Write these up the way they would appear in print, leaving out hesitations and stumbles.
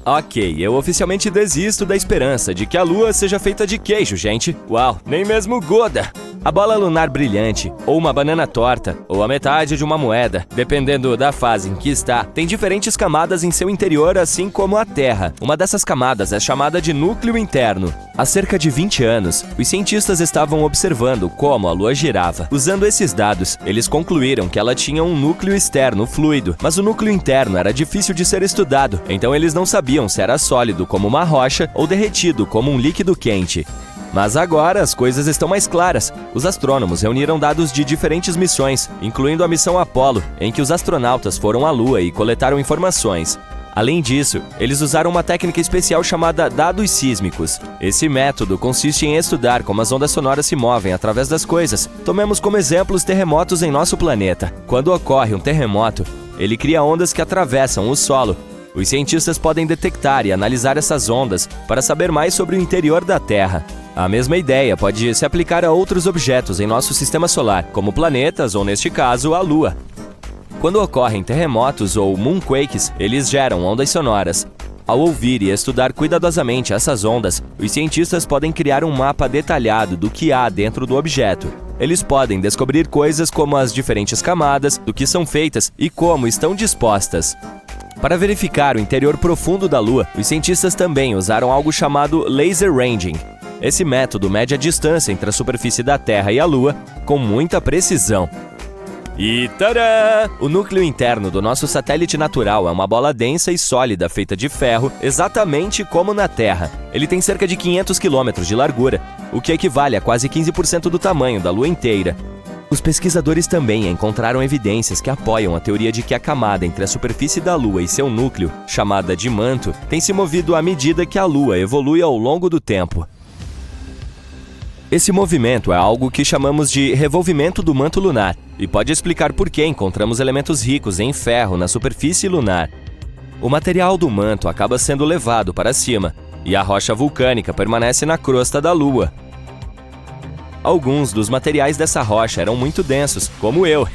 Ok, eu oficialmente desisto da esperança de que a Lua seja feita de queijo, gente. Uau, nem mesmo Goda! A bola lunar brilhante, ou uma banana torta, ou a metade de uma moeda, dependendo da fase em que está, tem diferentes camadas em seu interior, assim como a Terra. Uma dessas camadas é chamada de núcleo interno. Há cerca de 20 anos, os cientistas estavam observando como a Lua girava. Usando esses dados, eles concluíram que ela tinha um núcleo externo fluido, mas o núcleo interno era difícil de ser estudado, então eles não sabiam se era sólido como uma rocha ou derretido como um líquido quente. Mas agora as coisas estão mais claras. Os astrônomos reuniram dados de diferentes missões, incluindo a missão Apollo, em que os astronautas foram à Lua e coletaram informações. Além disso, eles usaram uma técnica especial chamada dados sísmicos. Esse método consiste em estudar como as ondas sonoras se movem através das coisas. Tomemos como exemplo os terremotos em nosso planeta. Quando ocorre um terremoto, ele cria ondas que atravessam o solo. Os cientistas podem detectar e analisar essas ondas para saber mais sobre o interior da Terra. A mesma ideia pode se aplicar a outros objetos em nosso sistema solar, como planetas ou, neste caso, a Lua. Quando ocorrem terremotos ou moonquakes, eles geram ondas sonoras. Ao ouvir e estudar cuidadosamente essas ondas, os cientistas podem criar um mapa detalhado do que há dentro do objeto. Eles podem descobrir coisas como as diferentes camadas, do que são feitas e como estão dispostas. Para verificar o interior profundo da Lua, os cientistas também usaram algo chamado laser ranging. Esse método mede a distância entre a superfície da Terra e a Lua com muita precisão. E tadã! O núcleo interno do nosso satélite natural é uma bola densa e sólida feita de ferro, exatamente como na Terra. Ele tem cerca de 500 km de largura, o que equivale a quase 15% do tamanho da Lua inteira. Os pesquisadores também encontraram evidências que apoiam a teoria de que a camada entre a superfície da Lua e seu núcleo, chamada de manto, tem se movido à medida que a Lua evolui ao longo do tempo. Esse movimento é algo que chamamos de revolvimento do manto lunar e pode explicar por que encontramos elementos ricos em ferro na superfície lunar. O material do manto acaba sendo levado para cima e a rocha vulcânica permanece na crosta da Lua. Alguns dos materiais dessa rocha eram muito densos, como eu.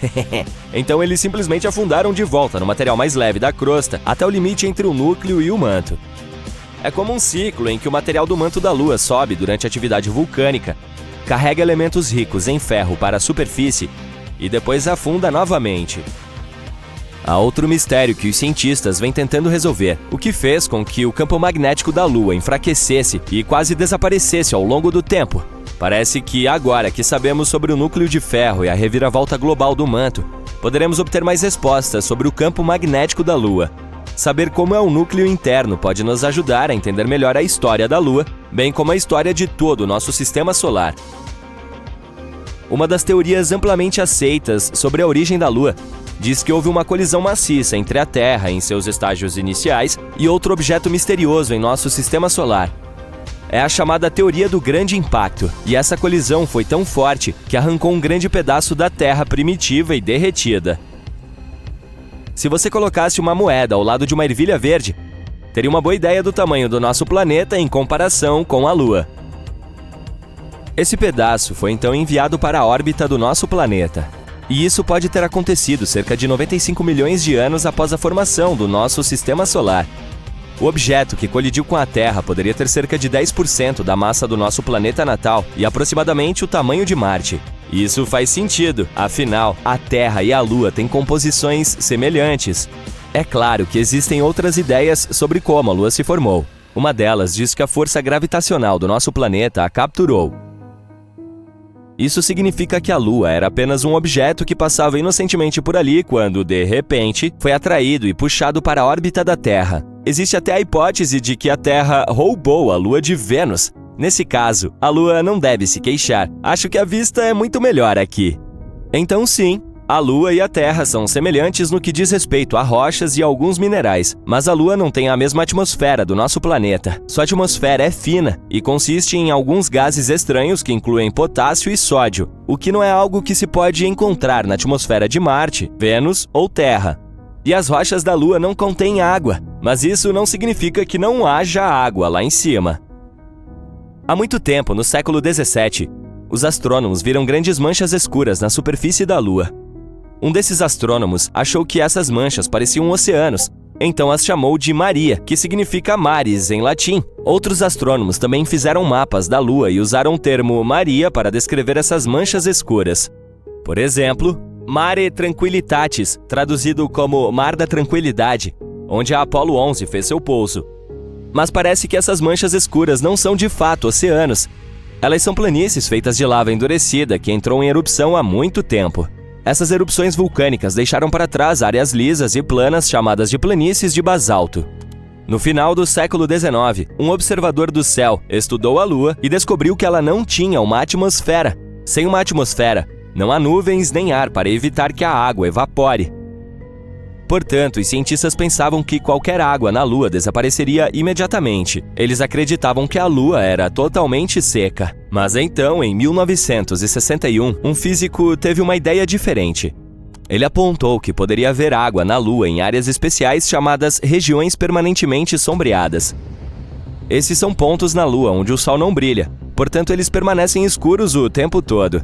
Então eles simplesmente afundaram de volta no material mais leve da crosta até o limite entre o núcleo e o manto. É como um ciclo em que o material do manto da Lua sobe durante a atividade vulcânica, carrega elementos ricos em ferro para a superfície e depois afunda novamente. Há outro mistério que os cientistas vêm tentando resolver, o que fez com que o campo magnético da Lua enfraquecesse e quase desaparecesse ao longo do tempo. Parece que agora que sabemos sobre o núcleo de ferro e a reviravolta global do manto, poderemos obter mais respostas sobre o campo magnético da Lua. Saber como é o núcleo interno pode nos ajudar a entender melhor a história da Lua, bem como a história de todo o nosso sistema solar. Uma das teorias amplamente aceitas sobre a origem da Lua diz que houve uma colisão maciça entre a Terra em seus estágios iniciais e outro objeto misterioso em nosso sistema solar. É a chamada teoria do grande impacto, e essa colisão foi tão forte que arrancou um grande pedaço da Terra primitiva e derretida. Se você colocasse uma moeda ao lado de uma ervilha verde, teria uma boa ideia do tamanho do nosso planeta em comparação com a Lua. Esse pedaço foi então enviado para a órbita do nosso planeta. E isso pode ter acontecido cerca de 95 milhões de anos após a formação do nosso sistema solar. O objeto que colidiu com a Terra poderia ter cerca de 10% da massa do nosso planeta natal e aproximadamente o tamanho de Marte. Isso faz sentido, afinal, a Terra e a Lua têm composições semelhantes. É claro que existem outras ideias sobre como a Lua se formou. Uma delas diz que a força gravitacional do nosso planeta a capturou. Isso significa que a Lua era apenas um objeto que passava inocentemente por ali quando, de repente, foi atraído e puxado para a órbita da Terra. Existe até a hipótese de que a Terra roubou a Lua de Vênus. Nesse caso, a Lua não deve se queixar. Acho que a vista é muito melhor aqui. Então sim, a Lua e a Terra são semelhantes no que diz respeito a rochas e alguns minerais, mas a Lua não tem a mesma atmosfera do nosso planeta. Sua atmosfera é fina e consiste em alguns gases estranhos que incluem potássio e sódio, o que não é algo que se pode encontrar na atmosfera de Marte, Vênus ou Terra. E as rochas da Lua não contêm água, mas isso não significa que não haja água lá em cima. Há muito tempo, no século XVII, os astrônomos viram grandes manchas escuras na superfície da Lua. Um desses astrônomos achou que essas manchas pareciam oceanos, então as chamou de Maria, que significa mares em latim. Outros astrônomos também fizeram mapas da Lua e usaram o termo Maria para descrever essas manchas escuras. Por exemplo, Mare Tranquillitatis, traduzido como Mar da Tranquilidade, onde a Apollo 11 fez seu pouso. Mas parece que essas manchas escuras não são de fato oceanos. Elas são planícies feitas de lava endurecida que entrou em erupção há muito tempo. Essas erupções vulcânicas deixaram para trás áreas lisas e planas chamadas de planícies de basalto. No final do século XIX, um observador do céu estudou a Lua e descobriu que ela não tinha uma atmosfera. Sem uma atmosfera, não há nuvens nem ar para evitar que a água evapore. Portanto, os cientistas pensavam que qualquer água na Lua desapareceria imediatamente. Eles acreditavam que a Lua era totalmente seca. Mas então, em 1961, um físico teve uma ideia diferente. Ele apontou que poderia haver água na Lua em áreas especiais chamadas regiões permanentemente sombreadas. Esses são pontos na Lua onde o Sol não brilha, portanto eles permanecem escuros o tempo todo.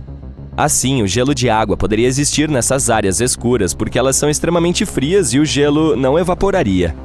Assim, o gelo de água poderia existir nessas áreas escuras porque elas são extremamente frias e o gelo não evaporaria.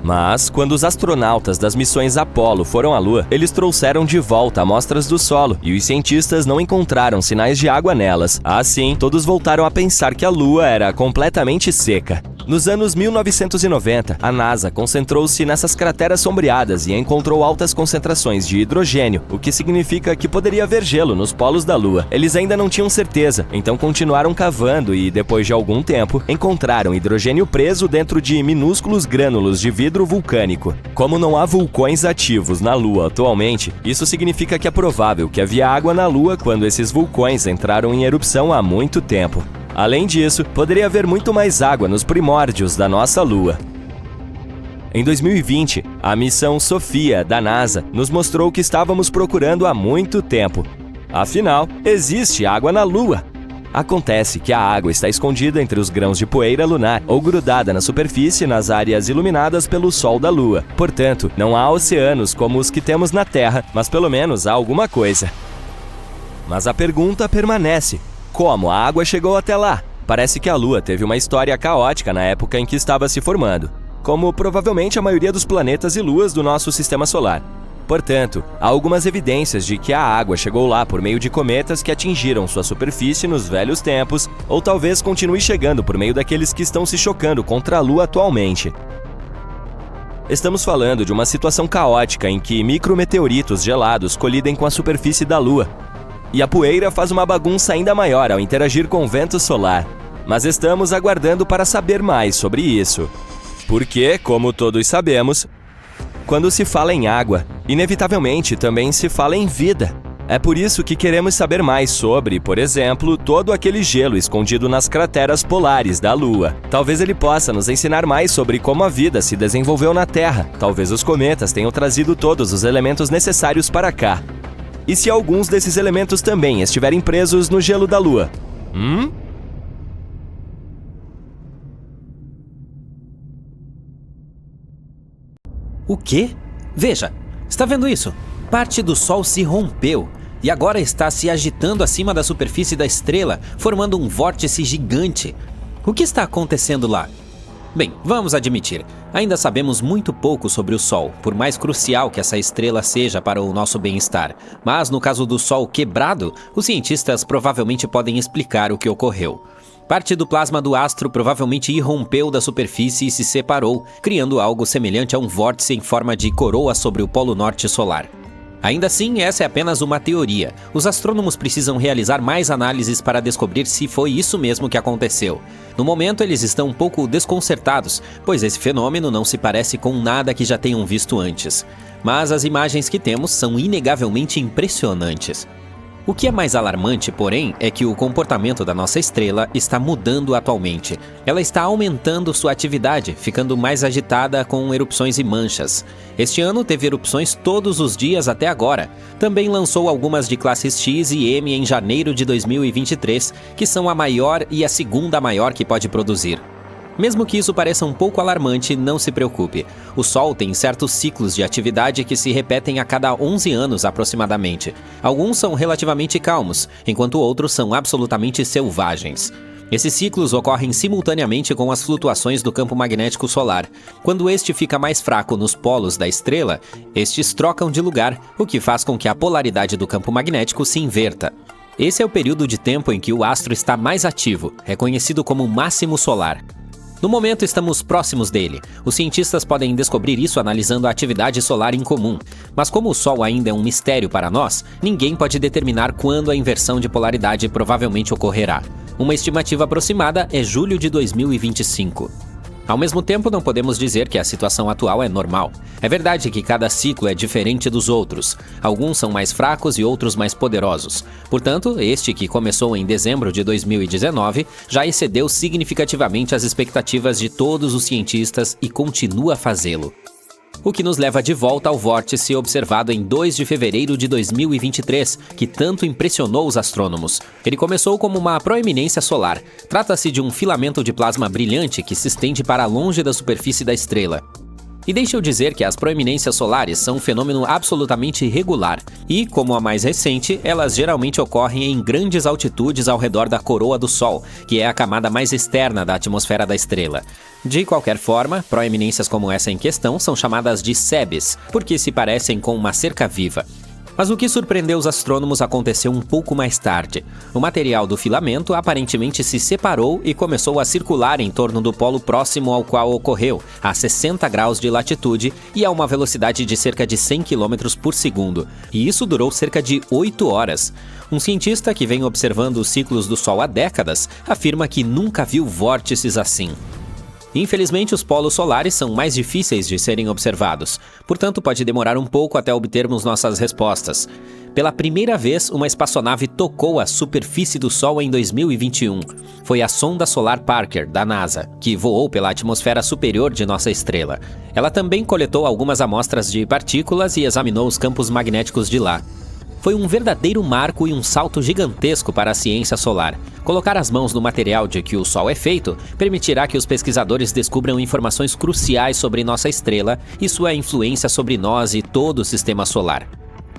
Mas, quando os astronautas das missões Apollo foram à Lua, eles trouxeram de volta amostras do solo e os cientistas não encontraram sinais de água nelas. Assim, todos voltaram a pensar que a Lua era completamente seca. Nos anos 1990, a NASA concentrou-se nessas crateras sombreadas e encontrou altas concentrações de hidrogênio, o que significa que poderia haver gelo nos polos da Lua. Eles ainda não tinham certeza, então continuaram cavando e, depois de algum tempo, encontraram hidrogênio preso dentro de minúsculos grânulos de vidro vulcânico. Como não há vulcões ativos na Lua atualmente, isso significa que é provável que havia água na Lua quando esses vulcões entraram em erupção há muito tempo. Além disso, poderia haver muito mais água nos primórdios da nossa Lua. Em 2020, a missão Sofia, da NASA, nos mostrou o que estávamos procurando há muito tempo. Afinal, existe água na Lua. Acontece que a água está escondida entre os grãos de poeira lunar ou grudada na superfície nas áreas iluminadas pelo Sol da Lua. Portanto, não há oceanos como os que temos na Terra, mas pelo menos há alguma coisa. Mas a pergunta permanece. Como a água chegou até lá? Parece que a Lua teve uma história caótica na época em que estava se formando, como provavelmente a maioria dos planetas e luas do nosso sistema solar. Portanto, há algumas evidências de que a água chegou lá por meio de cometas que atingiram sua superfície nos velhos tempos, ou talvez continue chegando por meio daqueles que estão se chocando contra a Lua atualmente. Estamos falando de uma situação caótica em que micrometeoritos gelados colidem com a superfície da Lua, e a poeira faz uma bagunça ainda maior ao interagir com o vento solar. Mas estamos aguardando para saber mais sobre isso. Porque, como todos sabemos, quando se fala em água, inevitavelmente também se fala em vida. É por isso que queremos saber mais sobre, por exemplo, todo aquele gelo escondido nas crateras polares da Lua. Talvez ele possa nos ensinar mais sobre como a vida se desenvolveu na Terra. Talvez os cometas tenham trazido todos os elementos necessários para cá. E se alguns desses elementos também estiverem presos no gelo da Lua? O quê? Veja, está vendo isso? Parte do Sol se rompeu e agora está se agitando acima da superfície da estrela, formando um vórtice gigante. O que está acontecendo lá? Bem, vamos admitir, ainda sabemos muito pouco sobre o Sol, por mais crucial que essa estrela seja para o nosso bem-estar. Mas no caso do Sol quebrado, os cientistas provavelmente podem explicar o que ocorreu. Parte do plasma do astro provavelmente irrompeu da superfície e se separou, criando algo semelhante a um vórtice em forma de coroa sobre o Polo Norte solar. Ainda assim, essa é apenas uma teoria. Os astrônomos precisam realizar mais análises para descobrir se foi isso mesmo que aconteceu. No momento, eles estão um pouco desconcertados, pois esse fenômeno não se parece com nada que já tenham visto antes. Mas as imagens que temos são inegavelmente impressionantes. O que é mais alarmante, porém, é que o comportamento da nossa estrela está mudando atualmente. Ela está aumentando sua atividade, ficando mais agitada com erupções e manchas. Este ano teve erupções todos os dias até agora. Também lançou algumas de classes X e M em janeiro de 2023, que são a maior e a segunda maior que pode produzir. Mesmo que isso pareça um pouco alarmante, não se preocupe. O Sol tem certos ciclos de atividade que se repetem a cada 11 anos aproximadamente. Alguns são relativamente calmos, enquanto outros são absolutamente selvagens. Esses ciclos ocorrem simultaneamente com as flutuações do campo magnético solar. Quando este fica mais fraco nos polos da estrela, estes trocam de lugar, o que faz com que a polaridade do campo magnético se inverta. Esse é o período de tempo em que o astro está mais ativo, é conhecido como máximo solar. No momento, estamos próximos dele. Os cientistas podem descobrir isso analisando a atividade solar em comum. Mas como o Sol ainda é um mistério para nós, ninguém pode determinar quando a inversão de polaridade provavelmente ocorrerá. Uma estimativa aproximada é julho de 2025. Ao mesmo tempo, não podemos dizer que a situação atual é normal. É verdade que cada ciclo é diferente dos outros. Alguns são mais fracos e outros mais poderosos. Portanto, este que começou em dezembro de 2019 já excedeu significativamente as expectativas de todos os cientistas e continua a fazê-lo. O que nos leva de volta ao vórtice observado em 2 de fevereiro de 2023, que tanto impressionou os astrônomos. Ele começou como uma proeminência solar. Trata-se de um filamento de plasma brilhante que se estende para longe da superfície da estrela. E deixa eu dizer que as proeminências solares são um fenômeno absolutamente regular e, como a mais recente, elas geralmente ocorrem em grandes altitudes ao redor da coroa do Sol, que é a camada mais externa da atmosfera da estrela. De qualquer forma, proeminências como essa em questão são chamadas de SEBs, porque se parecem com uma cerca viva. Mas o que surpreendeu os astrônomos aconteceu um pouco mais tarde. O material do filamento aparentemente se separou e começou a circular em torno do polo próximo ao qual ocorreu, a 60 graus de latitude e a uma velocidade de cerca de 100 km por segundo. E isso durou cerca de 8 horas. Um cientista que vem observando os ciclos do Sol há décadas afirma que nunca viu vórtices assim. Infelizmente, os polos solares são mais difíceis de serem observados, portanto pode demorar um pouco até obtermos nossas respostas. Pela primeira vez, uma espaçonave tocou a superfície do Sol em 2021. Foi a sonda solar Parker, da NASA, que voou pela atmosfera superior de nossa estrela. Ela também coletou algumas amostras de partículas e examinou os campos magnéticos de lá. Foi um verdadeiro marco e um salto gigantesco para a ciência solar. Colocar as mãos no material de que o Sol é feito permitirá que os pesquisadores descubram informações cruciais sobre nossa estrela e sua influência sobre nós e todo o sistema solar.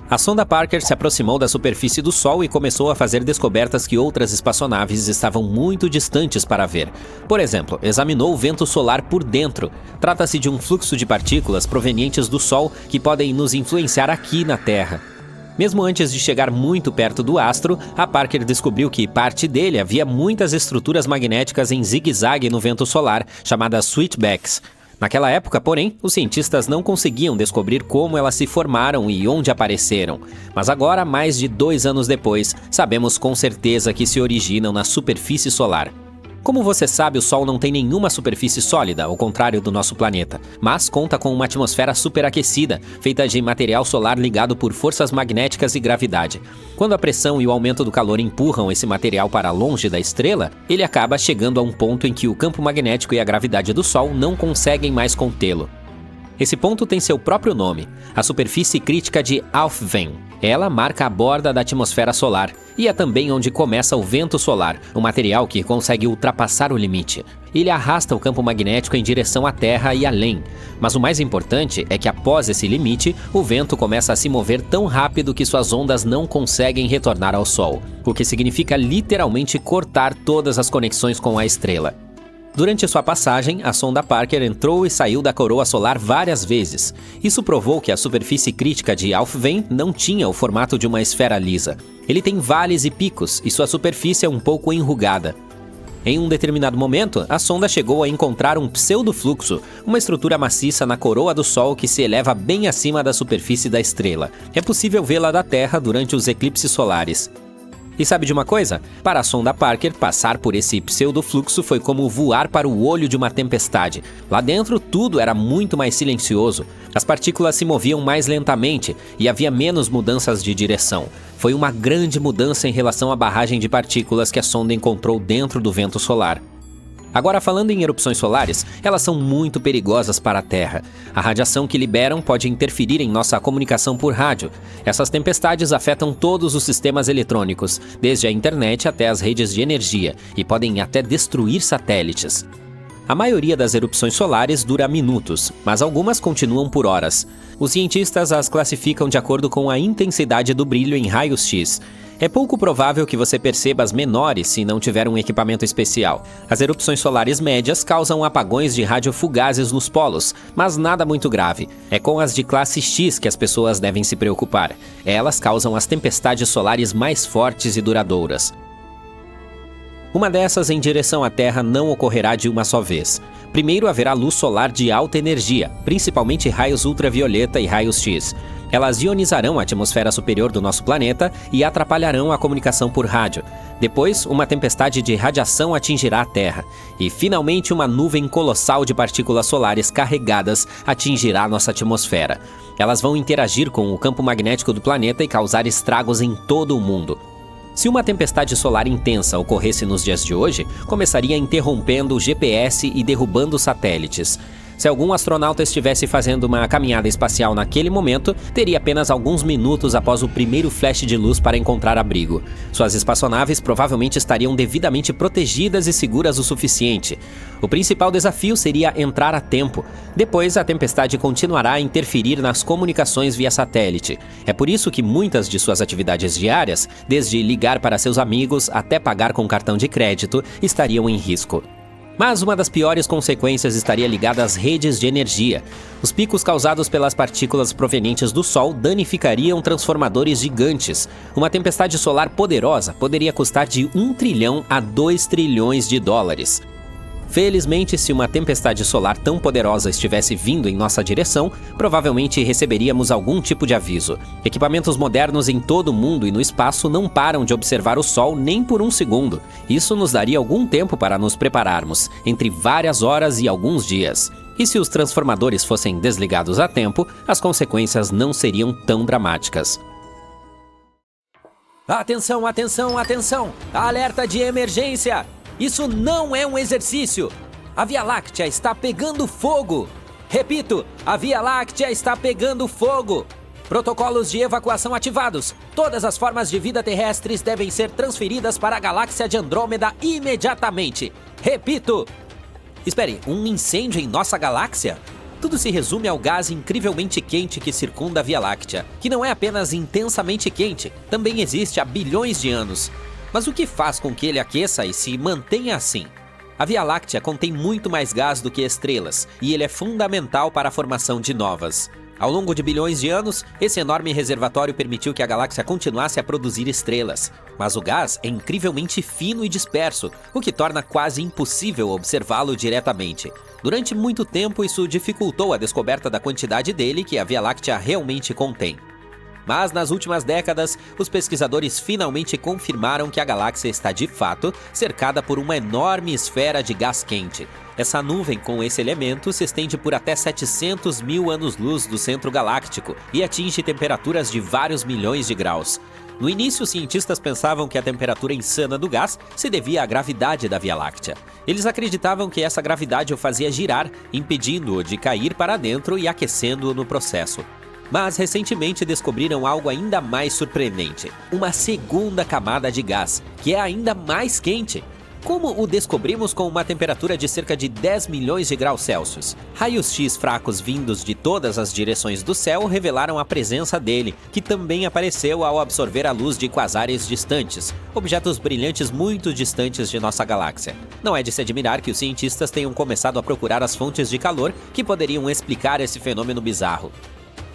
A sonda Parker se aproximou da superfície do Sol e começou a fazer descobertas que outras espaçonaves estavam muito distantes para ver. Por exemplo, examinou o vento solar por dentro. Trata-se de um fluxo de partículas provenientes do Sol que podem nos influenciar aqui na Terra. Mesmo antes de chegar muito perto do astro, a Parker descobriu que parte dele havia muitas estruturas magnéticas em zigue-zague no vento solar, chamadas switchbacks. Naquela época, porém, os cientistas não conseguiam descobrir como elas se formaram e onde apareceram. Mas agora, mais de 2 anos depois, sabemos com certeza que se originam na superfície solar. Como você sabe, o Sol não tem nenhuma superfície sólida, ao contrário do nosso planeta, mas conta com uma atmosfera superaquecida, feita de material solar ligado por forças magnéticas e gravidade. Quando a pressão e o aumento do calor empurram esse material para longe da estrela, ele acaba chegando a um ponto em que o campo magnético e a gravidade do Sol não conseguem mais contê-lo. Esse ponto tem seu próprio nome, a superfície crítica de Alfvén. Ela marca a borda da atmosfera solar e é também onde começa o vento solar, um material que consegue ultrapassar o limite. Ele arrasta o campo magnético em direção à Terra e além. Mas o mais importante é que após esse limite, o vento começa a se mover tão rápido que suas ondas não conseguem retornar ao Sol, o que significa literalmente cortar todas as conexões com a estrela. Durante sua passagem, a sonda Parker entrou e saiu da coroa solar várias vezes. Isso provou que a superfície crítica de Alfvén não tinha o formato de uma esfera lisa. Ele tem vales e picos, e sua superfície é um pouco enrugada. Em um determinado momento, a sonda chegou a encontrar um pseudofluxo, uma estrutura maciça na coroa do Sol que se eleva bem acima da superfície da estrela. É possível vê-la da Terra durante os eclipses solares. E sabe de uma coisa? Para a sonda Parker, passar por esse pseudofluxo foi como voar para o olho de uma tempestade. Lá dentro, tudo era muito mais silencioso. As partículas se moviam mais lentamente e havia menos mudanças de direção. Foi uma grande mudança em relação à barragem de partículas que a sonda encontrou dentro do vento solar. Agora, falando em erupções solares, elas são muito perigosas para a Terra. A radiação que liberam pode interferir em nossa comunicação por rádio. Essas tempestades afetam todos os sistemas eletrônicos, desde a internet até as redes de energia, e podem até destruir satélites. A maioria das erupções solares dura minutos, mas algumas continuam por horas. Os cientistas as classificam de acordo com a intensidade do brilho em raios X. É pouco provável que você perceba as menores se não tiver um equipamento especial. As erupções solares médias causam apagões de rádio fugazes nos polos, mas nada muito grave. É com as de classe X que as pessoas devem se preocupar. Elas causam as tempestades solares mais fortes e duradouras. Uma dessas em direção à Terra não ocorrerá de uma só vez. Primeiro haverá luz solar de alta energia, principalmente raios ultravioleta e raios X. Elas ionizarão a atmosfera superior do nosso planeta e atrapalharão a comunicação por rádio. Depois, uma tempestade de radiação atingirá a Terra. E, finalmente, uma nuvem colossal de partículas solares carregadas atingirá nossa atmosfera. Elas vão interagir com o campo magnético do planeta e causar estragos em todo o mundo. Se uma tempestade solar intensa ocorresse nos dias de hoje, começaria interrompendo o GPS e derrubando satélites. Se algum astronauta estivesse fazendo uma caminhada espacial naquele momento, teria apenas alguns minutos após o primeiro flash de luz para encontrar abrigo. Suas espaçonaves provavelmente estariam devidamente protegidas e seguras o suficiente. O principal desafio seria entrar a tempo. Depois, a tempestade continuará a interferir nas comunicações via satélite. É por isso que muitas de suas atividades diárias, desde ligar para seus amigos até pagar com cartão de crédito, estariam em risco. Mas uma das piores consequências estaria ligada às redes de energia. Os picos causados pelas partículas provenientes do Sol danificariam transformadores gigantes. Uma tempestade solar poderosa poderia custar de 1 trilhão a 2 trilhões de dólares. Felizmente, se uma tempestade solar tão poderosa estivesse vindo em nossa direção, provavelmente receberíamos algum tipo de aviso. Equipamentos modernos em todo o mundo e no espaço não param de observar o Sol nem por um segundo. Isso nos daria algum tempo para nos prepararmos, entre várias horas e alguns dias. E se os transformadores fossem desligados a tempo, as consequências não seriam tão dramáticas. Atenção, atenção, atenção! Alerta de emergência! Isso não é um exercício! A Via Láctea está pegando fogo! Repito, a Via Láctea está pegando fogo! Protocolos de evacuação ativados. Todas as formas de vida terrestres devem ser transferidas para a galáxia de Andrômeda imediatamente. Repito! Espere, um incêndio em nossa galáxia? Tudo se resume ao gás incrivelmente quente que circunda a Via Láctea, que não é apenas intensamente quente, também existe há bilhões de anos. Mas o que faz com que ele aqueça e se mantenha assim? A Via Láctea contém muito mais gás do que estrelas, e ele é fundamental para a formação de novas. Ao longo de bilhões de anos, esse enorme reservatório permitiu que a galáxia continuasse a produzir estrelas. Mas o gás é incrivelmente fino e disperso, o que torna quase impossível observá-lo diretamente. Durante muito tempo, isso dificultou a descoberta da quantidade dele que a Via Láctea realmente contém. Mas nas últimas décadas, os pesquisadores finalmente confirmaram que a galáxia está de fato cercada por uma enorme esfera de gás quente. Essa nuvem com esse elemento se estende por até 700 mil anos-luz do centro galáctico e atinge temperaturas de vários milhões de graus. No início, os cientistas pensavam que a temperatura insana do gás se devia à gravidade da Via Láctea. Eles acreditavam que essa gravidade o fazia girar, impedindo-o de cair para dentro e aquecendo-o no processo. Mas recentemente descobriram algo ainda mais surpreendente: uma segunda camada de gás, que é ainda mais quente. Como o descobrimos com uma temperatura de cerca de 10 milhões de graus Celsius? Raios X fracos vindos de todas as direções do céu revelaram a presença dele, que também apareceu ao absorver a luz de quasares distantes, objetos brilhantes muito distantes de nossa galáxia. Não é de se admirar que os cientistas tenham começado a procurar as fontes de calor que poderiam explicar esse fenômeno bizarro.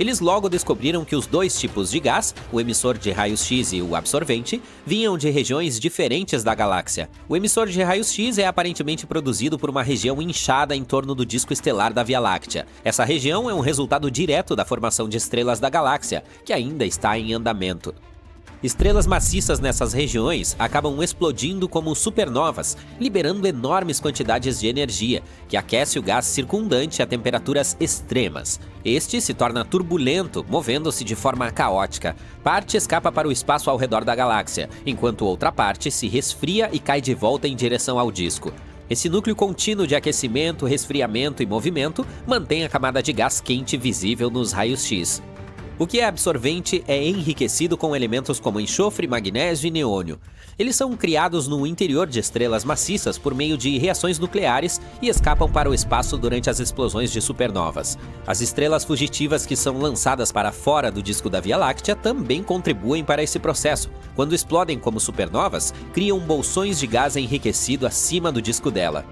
Eles logo descobriram que os dois tipos de gás, o emissor de raios X e o absorvente, vinham de regiões diferentes da galáxia. O emissor de raios X é aparentemente produzido por uma região inchada em torno do disco estelar da Via Láctea. Essa região é um resultado direto da formação de estrelas da galáxia, que ainda está em andamento. Estrelas maciças nessas regiões acabam explodindo como supernovas, liberando enormes quantidades de energia, que aquece o gás circundante a temperaturas extremas. Este se torna turbulento, movendo-se de forma caótica. Parte escapa para o espaço ao redor da galáxia, enquanto outra parte se resfria e cai de volta em direção ao disco. Esse núcleo contínuo de aquecimento, resfriamento e movimento mantém a camada de gás quente visível nos raios X. O que é absorvente é enriquecido com elementos como enxofre, magnésio e neônio. Eles são criados no interior de estrelas maciças por meio de reações nucleares e escapam para o espaço durante as explosões de supernovas. As estrelas fugitivas que são lançadas para fora do disco da Via Láctea também contribuem para esse processo. Quando explodem como supernovas, criam bolsões de gás enriquecido acima do disco dela.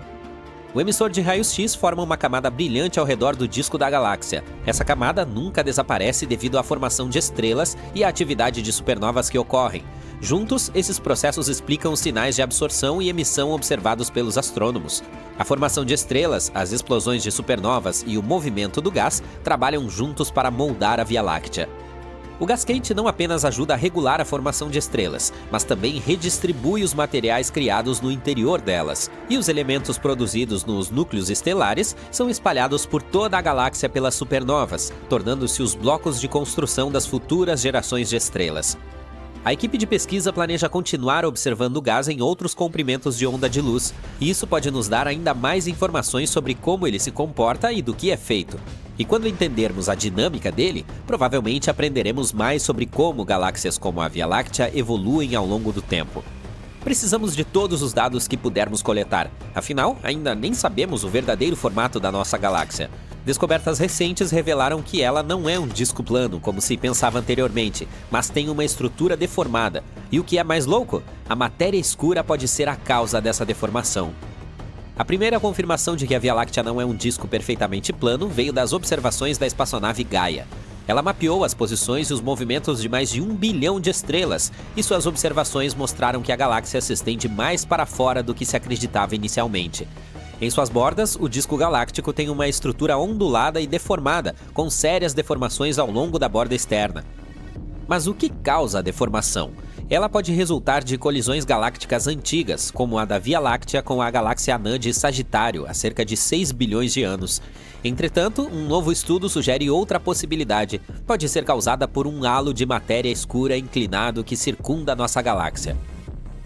O emissor de raios-x forma uma camada brilhante ao redor do disco da galáxia. Essa camada nunca desaparece devido à formação de estrelas e à atividade de supernovas que ocorrem. Juntos, esses processos explicam os sinais de absorção e emissão observados pelos astrônomos. A formação de estrelas, as explosões de supernovas e o movimento do gás trabalham juntos para moldar a Via Láctea. O gás quente não apenas ajuda a regular a formação de estrelas, mas também redistribui os materiais criados no interior delas. E os elementos produzidos nos núcleos estelares são espalhados por toda a galáxia pelas supernovas, tornando-se os blocos de construção das futuras gerações de estrelas. A equipe de pesquisa planeja continuar observando o gás em outros comprimentos de onda de luz, e isso pode nos dar ainda mais informações sobre como ele se comporta e do que é feito. E quando entendermos a dinâmica dele, provavelmente aprenderemos mais sobre como galáxias como a Via Láctea evoluem ao longo do tempo. Precisamos de todos os dados que pudermos coletar, afinal, ainda nem sabemos o verdadeiro formato da nossa galáxia. Descobertas recentes revelaram que ela não é um disco plano, como se pensava anteriormente, mas tem uma estrutura deformada. E o que é mais louco? A matéria escura pode ser a causa dessa deformação. A primeira confirmação de que a Via Láctea não é um disco perfeitamente plano veio das observações da espaçonave Gaia. Ela mapeou as posições e os movimentos de mais de 1 bilhão de estrelas, e suas observações mostraram que a galáxia se estende mais para fora do que se acreditava inicialmente. Em suas bordas, o disco galáctico tem uma estrutura ondulada e deformada, com sérias deformações ao longo da borda externa. Mas o que causa a deformação? Ela pode resultar de colisões galácticas antigas, como a da Via Láctea com a galáxia anã de Sagitário, há cerca de 6 bilhões de anos. Entretanto, um novo estudo sugere outra possibilidade. Pode ser causada por um halo de matéria escura inclinado que circunda nossa galáxia.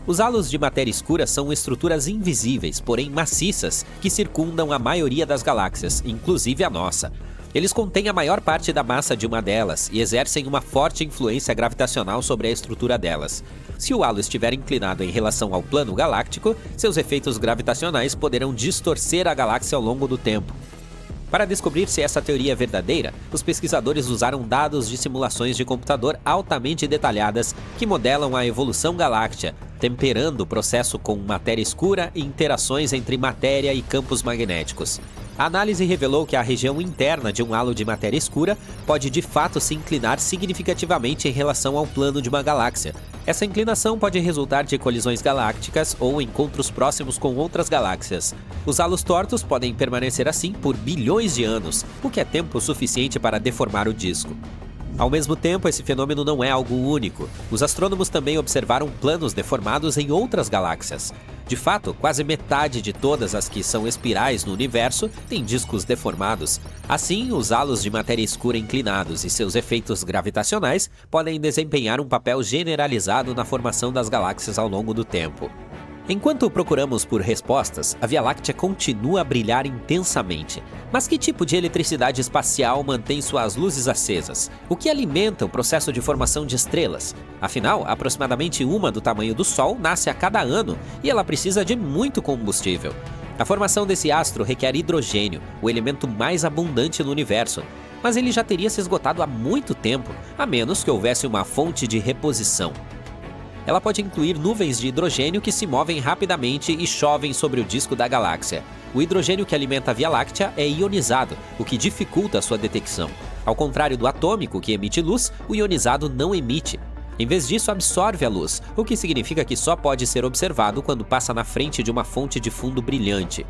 Os halos de matéria escura são estruturas invisíveis, porém maciças, que circundam a maioria das galáxias, inclusive a nossa. Eles contêm a maior parte da massa de uma delas e exercem uma forte influência gravitacional sobre a estrutura delas. Se o halo estiver inclinado em relação ao plano galáctico, seus efeitos gravitacionais poderão distorcer a galáxia ao longo do tempo. Para descobrir se essa teoria é verdadeira, os pesquisadores usaram dados de simulações de computador altamente detalhadas que modelam a evolução galáctea, temperando o processo com matéria escura e interações entre matéria e campos magnéticos. A análise revelou que a região interna de um halo de matéria escura pode de fato se inclinar significativamente em relação ao plano de uma galáxia. Essa inclinação pode resultar de colisões galácticas ou encontros próximos com outras galáxias. Os halos tortos podem permanecer assim por bilhões de anos, o que é tempo suficiente para deformar o disco. Ao mesmo tempo, esse fenômeno não é algo único. Os astrônomos também observaram planos deformados em outras galáxias. De fato, quase metade de todas as que são espirais no universo têm discos deformados. Assim, os halos de matéria escura inclinados e seus efeitos gravitacionais podem desempenhar um papel generalizado na formação das galáxias ao longo do tempo. Enquanto procuramos por respostas, a Via Láctea continua a brilhar intensamente. Mas que tipo de eletricidade espacial mantém suas luzes acesas? O que alimenta o processo de formação de estrelas? Afinal, aproximadamente uma do tamanho do Sol nasce a cada ano e ela precisa de muito combustível. A formação desse astro requer hidrogênio, o elemento mais abundante no universo. Mas ele já teria se esgotado há muito tempo, a menos que houvesse uma fonte de reposição. Ela pode incluir nuvens de hidrogênio que se movem rapidamente e chovem sobre o disco da galáxia. O hidrogênio que alimenta a Via Láctea é ionizado, o que dificulta a sua detecção. Ao contrário do atômico, que emite luz, o ionizado não emite. Em vez disso, absorve a luz, o que significa que só pode ser observado quando passa na frente de uma fonte de fundo brilhante.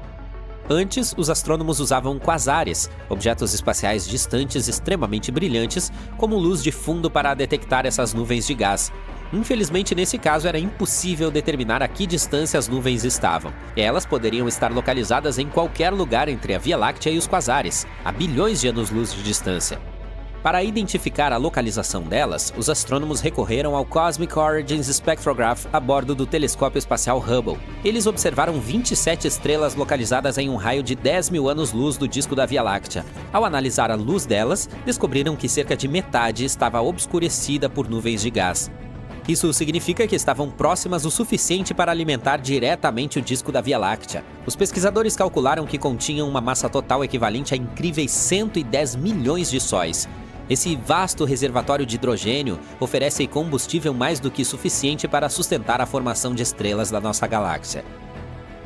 Antes, os astrônomos usavam quasares, objetos espaciais distantes extremamente brilhantes, como luz de fundo para detectar essas nuvens de gás. Infelizmente, nesse caso, era impossível determinar a que distância as nuvens estavam. Elas poderiam estar localizadas em qualquer lugar entre a Via Láctea e os quasares, a bilhões de anos-luz de distância. Para identificar a localização delas, os astrônomos recorreram ao Cosmic Origins Spectrograph a bordo do telescópio espacial Hubble. Eles observaram 27 estrelas localizadas em um raio de 10 mil anos-luz do disco da Via Láctea. Ao analisar a luz delas, descobriram que cerca de metade estava obscurecida por nuvens de gás. Isso significa que estavam próximas o suficiente para alimentar diretamente o disco da Via Láctea. Os pesquisadores calcularam que continham uma massa total equivalente a incríveis 110 milhões de sóis. Esse vasto reservatório de hidrogênio oferece combustível mais do que suficiente para sustentar a formação de estrelas da nossa galáxia.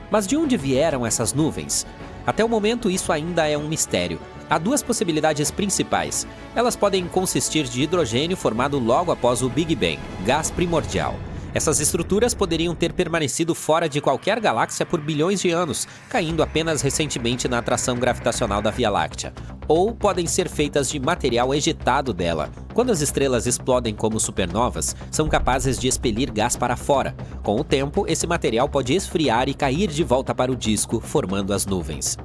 Mas de onde vieram essas nuvens? Até o momento, isso ainda é um mistério. Há duas possibilidades principais. Elas podem consistir de hidrogênio formado logo após o Big Bang, gás primordial. Essas estruturas poderiam ter permanecido fora de qualquer galáxia por bilhões de anos, caindo apenas recentemente na atração gravitacional da Via Láctea. Ou podem ser feitas de material ejetado dela. Quando as estrelas explodem como supernovas, são capazes de expelir gás para fora. Com o tempo, esse material pode esfriar e cair de volta para o disco, formando as nuvens.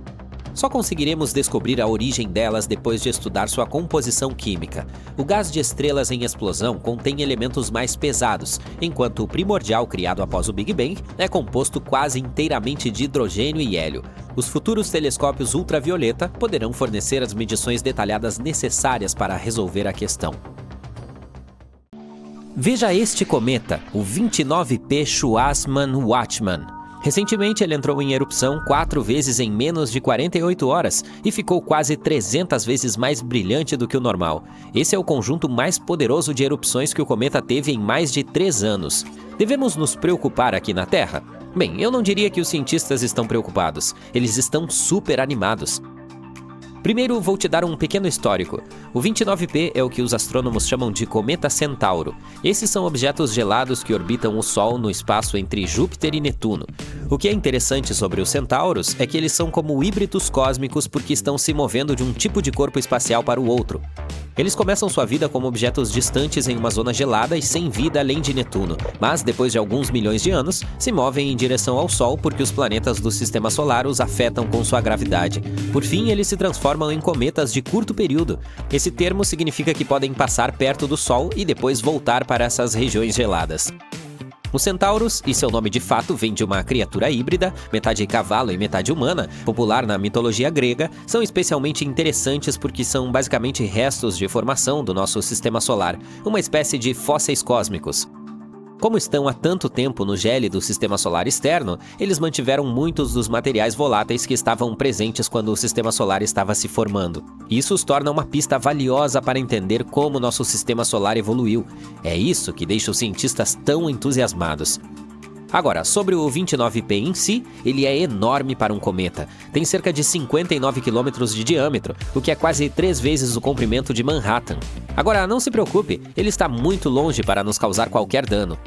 Só conseguiremos descobrir a origem delas depois de estudar sua composição química. O gás de estrelas em explosão contém elementos mais pesados, enquanto o primordial criado após o Big Bang é composto quase inteiramente de hidrogênio e hélio. Os futuros telescópios ultravioleta poderão fornecer as medições detalhadas necessárias para resolver a questão. Veja este cometa, o 29P Schwarzmann-Wachmann. Recentemente, ele entrou em erupção 4 vezes em menos de 48 horas e ficou quase 300 vezes mais brilhante do que o normal. Esse é o conjunto mais poderoso de erupções que o cometa teve em mais de 3 anos. Devemos nos preocupar aqui na Terra? Bem, eu não diria que os cientistas estão preocupados. Eles estão super animados. Primeiro, vou te dar um pequeno histórico. O 29P é o que os astrônomos chamam de Cometa Centauro. Esses são objetos gelados que orbitam o Sol no espaço entre Júpiter e Netuno. O que é interessante sobre os centauros é que eles são como híbridos cósmicos porque estão se movendo de um tipo de corpo espacial para o outro. Eles começam sua vida como objetos distantes em uma zona gelada e sem vida além de Netuno, mas depois de alguns milhões de anos, se movem em direção ao Sol porque os planetas do Sistema Solar os afetam com sua gravidade. Por fim, eles se transformam em cometas de curto período. Esse termo significa que podem passar perto do Sol e depois voltar para essas regiões geladas. Os centauros, e seu nome de fato vem de uma criatura híbrida, metade cavalo e metade humana, popular na mitologia grega, são especialmente interessantes porque são basicamente restos de formação do nosso sistema solar, uma espécie de fósseis cósmicos. Como estão há tanto tempo no gélido sistema solar externo, eles mantiveram muitos dos materiais voláteis que estavam presentes quando o sistema solar estava se formando. Isso os torna uma pista valiosa para entender como nosso sistema solar evoluiu. É isso que deixa os cientistas tão entusiasmados. Agora, sobre o 29P em si, ele é enorme para um cometa. Tem cerca de 59 km de diâmetro, o que é quase 3 vezes o comprimento de Manhattan. Agora, não se preocupe, ele está muito longe para nos causar qualquer dano.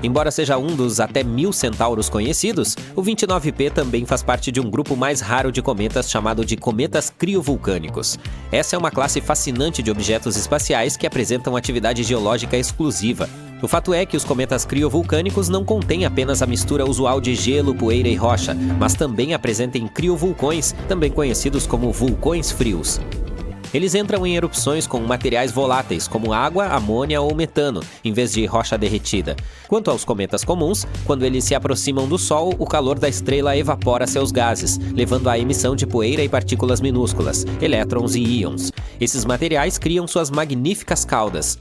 Embora seja um dos até 1000 centauros conhecidos, o 29P também faz parte de um grupo mais raro de cometas chamado de cometas criovulcânicos. Essa é uma classe fascinante de objetos espaciais que apresentam atividade geológica exclusiva. O fato é que os cometas criovulcânicos não contêm apenas a mistura usual de gelo, poeira e rocha, mas também apresentam criovulcões, também conhecidos como vulcões frios. Eles entram em erupções com materiais voláteis, como água, amônia ou metano, em vez de rocha derretida. Quanto aos cometas comuns, quando eles se aproximam do Sol, o calor da estrela evapora seus gases, levando à emissão de poeira e partículas minúsculas, elétrons e íons. Esses materiais criam suas magníficas caudas.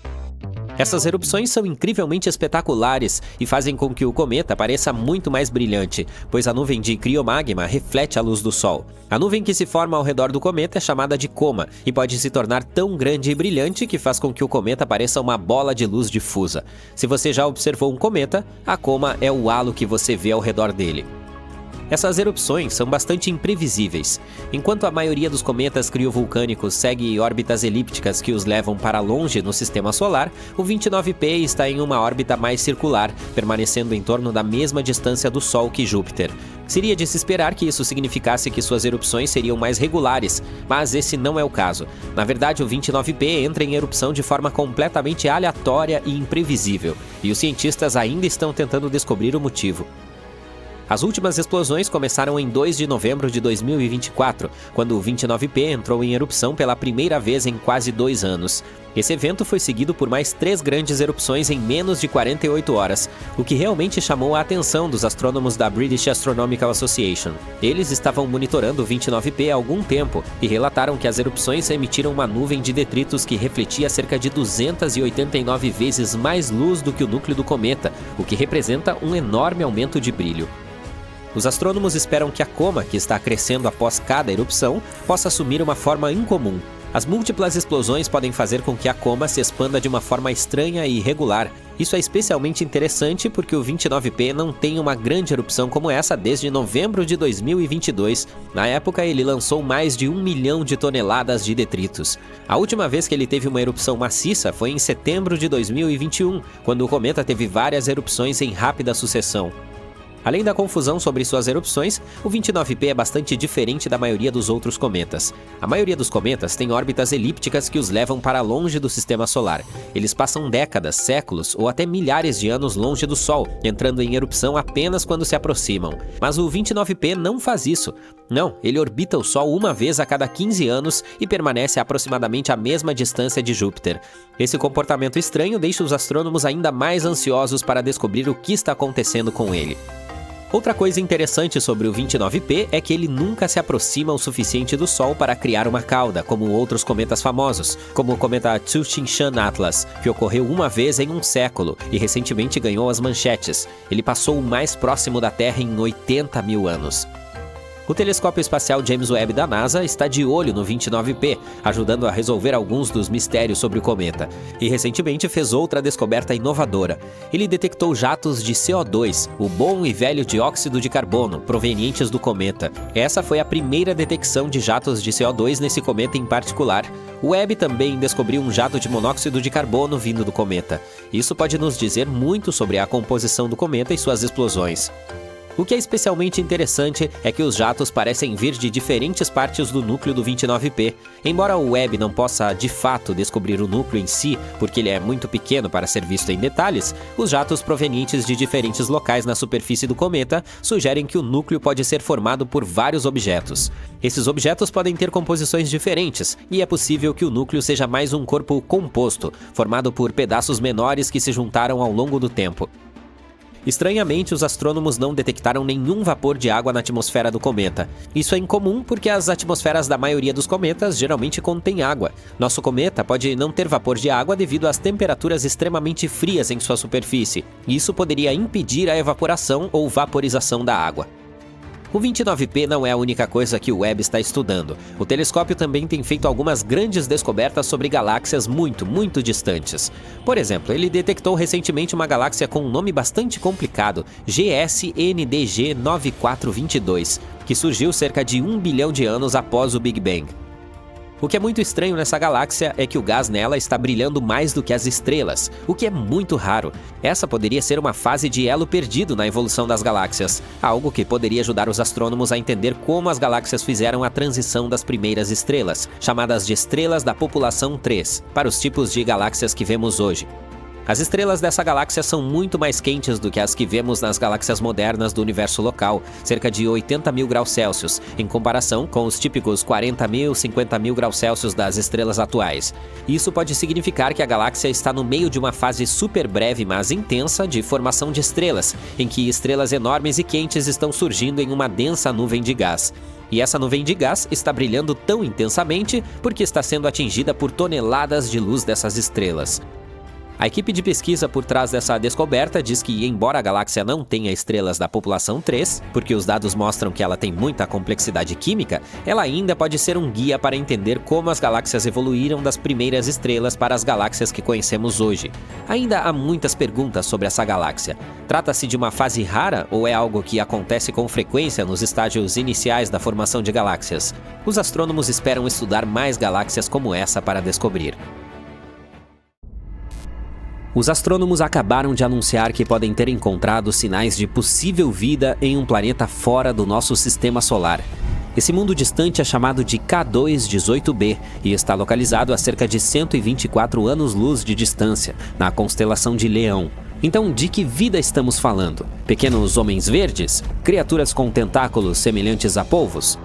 Essas erupções são incrivelmente espetaculares e fazem com que o cometa pareça muito mais brilhante, pois a nuvem de criomagma reflete a luz do Sol. A nuvem que se forma ao redor do cometa é chamada de coma e pode se tornar tão grande e brilhante que faz com que o cometa pareça uma bola de luz difusa. Se você já observou um cometa, a coma é o halo que você vê ao redor dele. Essas erupções são bastante imprevisíveis. Enquanto a maioria dos cometas criovulcânicos segue órbitas elípticas que os levam para longe no sistema solar, o 29P está em uma órbita mais circular, permanecendo em torno da mesma distância do Sol que Júpiter. Seria de se esperar que isso significasse que suas erupções seriam mais regulares, mas esse não é o caso. Na verdade, o 29P entra em erupção de forma completamente aleatória e imprevisível, e os cientistas ainda estão tentando descobrir o motivo. As últimas explosões começaram em 2 de novembro de 2024, quando o 29P entrou em erupção pela primeira vez em quase 2 anos. Esse evento foi seguido por mais 3 grandes erupções em menos de 48 horas, o que realmente chamou a atenção dos astrônomos da British Astronomical Association. Eles estavam monitorando o 29P há algum tempo e relataram que as erupções emitiram uma nuvem de detritos que refletia cerca de 289 vezes mais luz do que o núcleo do cometa, o que representa um enorme aumento de brilho. Os astrônomos esperam que a coma, que está crescendo após cada erupção, possa assumir uma forma incomum. As múltiplas explosões podem fazer com que a coma se expanda de uma forma estranha e irregular. Isso é especialmente interessante porque o 29P não tem uma grande erupção como essa desde novembro de 2022. Na época, ele lançou mais de 1 milhão de toneladas de detritos. A última vez que ele teve uma erupção maciça foi em setembro de 2021, quando o cometa teve várias erupções em rápida sucessão. Além da confusão sobre suas erupções, o 29P é bastante diferente da maioria dos outros cometas. A maioria dos cometas tem órbitas elípticas que os levam para longe do sistema solar. Eles passam décadas, séculos ou até milhares de anos longe do Sol, entrando em erupção apenas quando se aproximam. Mas o 29P não faz isso. Não, ele orbita o Sol uma vez a cada 15 anos e permanece a aproximadamente a mesma distância de Júpiter. Esse comportamento estranho deixa os astrônomos ainda mais ansiosos para descobrir o que está acontecendo com ele. Outra coisa interessante sobre o 29P é que ele nunca se aproxima o suficiente do Sol para criar uma cauda, como outros cometas famosos, como o cometa Tsuchinshan Atlas, que ocorreu uma vez em um século e recentemente ganhou as manchetes. Ele passou o mais próximo da Terra em 80 mil anos. O telescópio espacial James Webb da NASA está de olho no 29P, ajudando a resolver alguns dos mistérios sobre o cometa. E recentemente fez outra descoberta inovadora. Ele detectou jatos de CO2, o bom e velho dióxido de carbono, provenientes do cometa. Essa foi a primeira detecção de jatos de CO2 nesse cometa em particular. O Webb também descobriu um jato de monóxido de carbono vindo do cometa. Isso pode nos dizer muito sobre a composição do cometa e suas explosões. O que é especialmente interessante é que os jatos parecem vir de diferentes partes do núcleo do 29P. Embora o Webb não possa, de fato, descobrir o núcleo em si, porque ele é muito pequeno para ser visto em detalhes, os jatos provenientes de diferentes locais na superfície do cometa sugerem que o núcleo pode ser formado por vários objetos. Esses objetos podem ter composições diferentes, e é possível que o núcleo seja mais um corpo composto, formado por pedaços menores que se juntaram ao longo do tempo. Estranhamente, os astrônomos não detectaram nenhum vapor de água na atmosfera do cometa. Isso é incomum porque as atmosferas da maioria dos cometas geralmente contêm água. Nosso cometa pode não ter vapor de água devido às temperaturas extremamente frias em sua superfície. Isso poderia impedir a evaporação ou vaporização da água. O 29P não é a única coisa que o Webb está estudando. O telescópio também tem feito algumas grandes descobertas sobre galáxias muito distantes. Por exemplo, ele detectou recentemente uma galáxia com um nome bastante complicado, GSNDG 9422, que surgiu cerca de 1 bilhão de anos após o Big Bang. O que é muito estranho nessa galáxia é que o gás nela está brilhando mais do que as estrelas, o que é muito raro. Essa poderia ser uma fase de elo perdido na evolução das galáxias, algo que poderia ajudar os astrônomos a entender como as galáxias fizeram a transição das primeiras estrelas, chamadas de estrelas da população 3, para os tipos de galáxias que vemos hoje. As estrelas dessa galáxia são muito mais quentes do que as que vemos nas galáxias modernas do universo local, cerca de 80 mil graus Celsius, em comparação com os típicos 40 mil, 50 mil graus Celsius das estrelas atuais. Isso pode significar que a galáxia está no meio de uma fase super breve, mas intensa, de formação de estrelas, em que estrelas enormes e quentes estão surgindo em uma densa nuvem de gás. E essa nuvem de gás está brilhando tão intensamente porque está sendo atingida por toneladas de luz dessas estrelas. A equipe de pesquisa por trás dessa descoberta diz que, embora a galáxia não tenha estrelas da população 3, porque os dados mostram que ela tem muita complexidade química, ela ainda pode ser um guia para entender como as galáxias evoluíram das primeiras estrelas para as galáxias que conhecemos hoje. Ainda há muitas perguntas sobre essa galáxia. Trata-se de uma fase rara ou é algo que acontece com frequência nos estágios iniciais da formação de galáxias? Os astrônomos esperam estudar mais galáxias como essa para descobrir. Os astrônomos acabaram de anunciar que podem ter encontrado sinais de possível vida em um planeta fora do nosso sistema solar. Esse mundo distante é chamado de K2-18b e está localizado a cerca de 124 anos-luz de distância, na constelação de Leão. Então, de que vida estamos falando? Pequenos homens verdes? Criaturas com tentáculos semelhantes a polvos?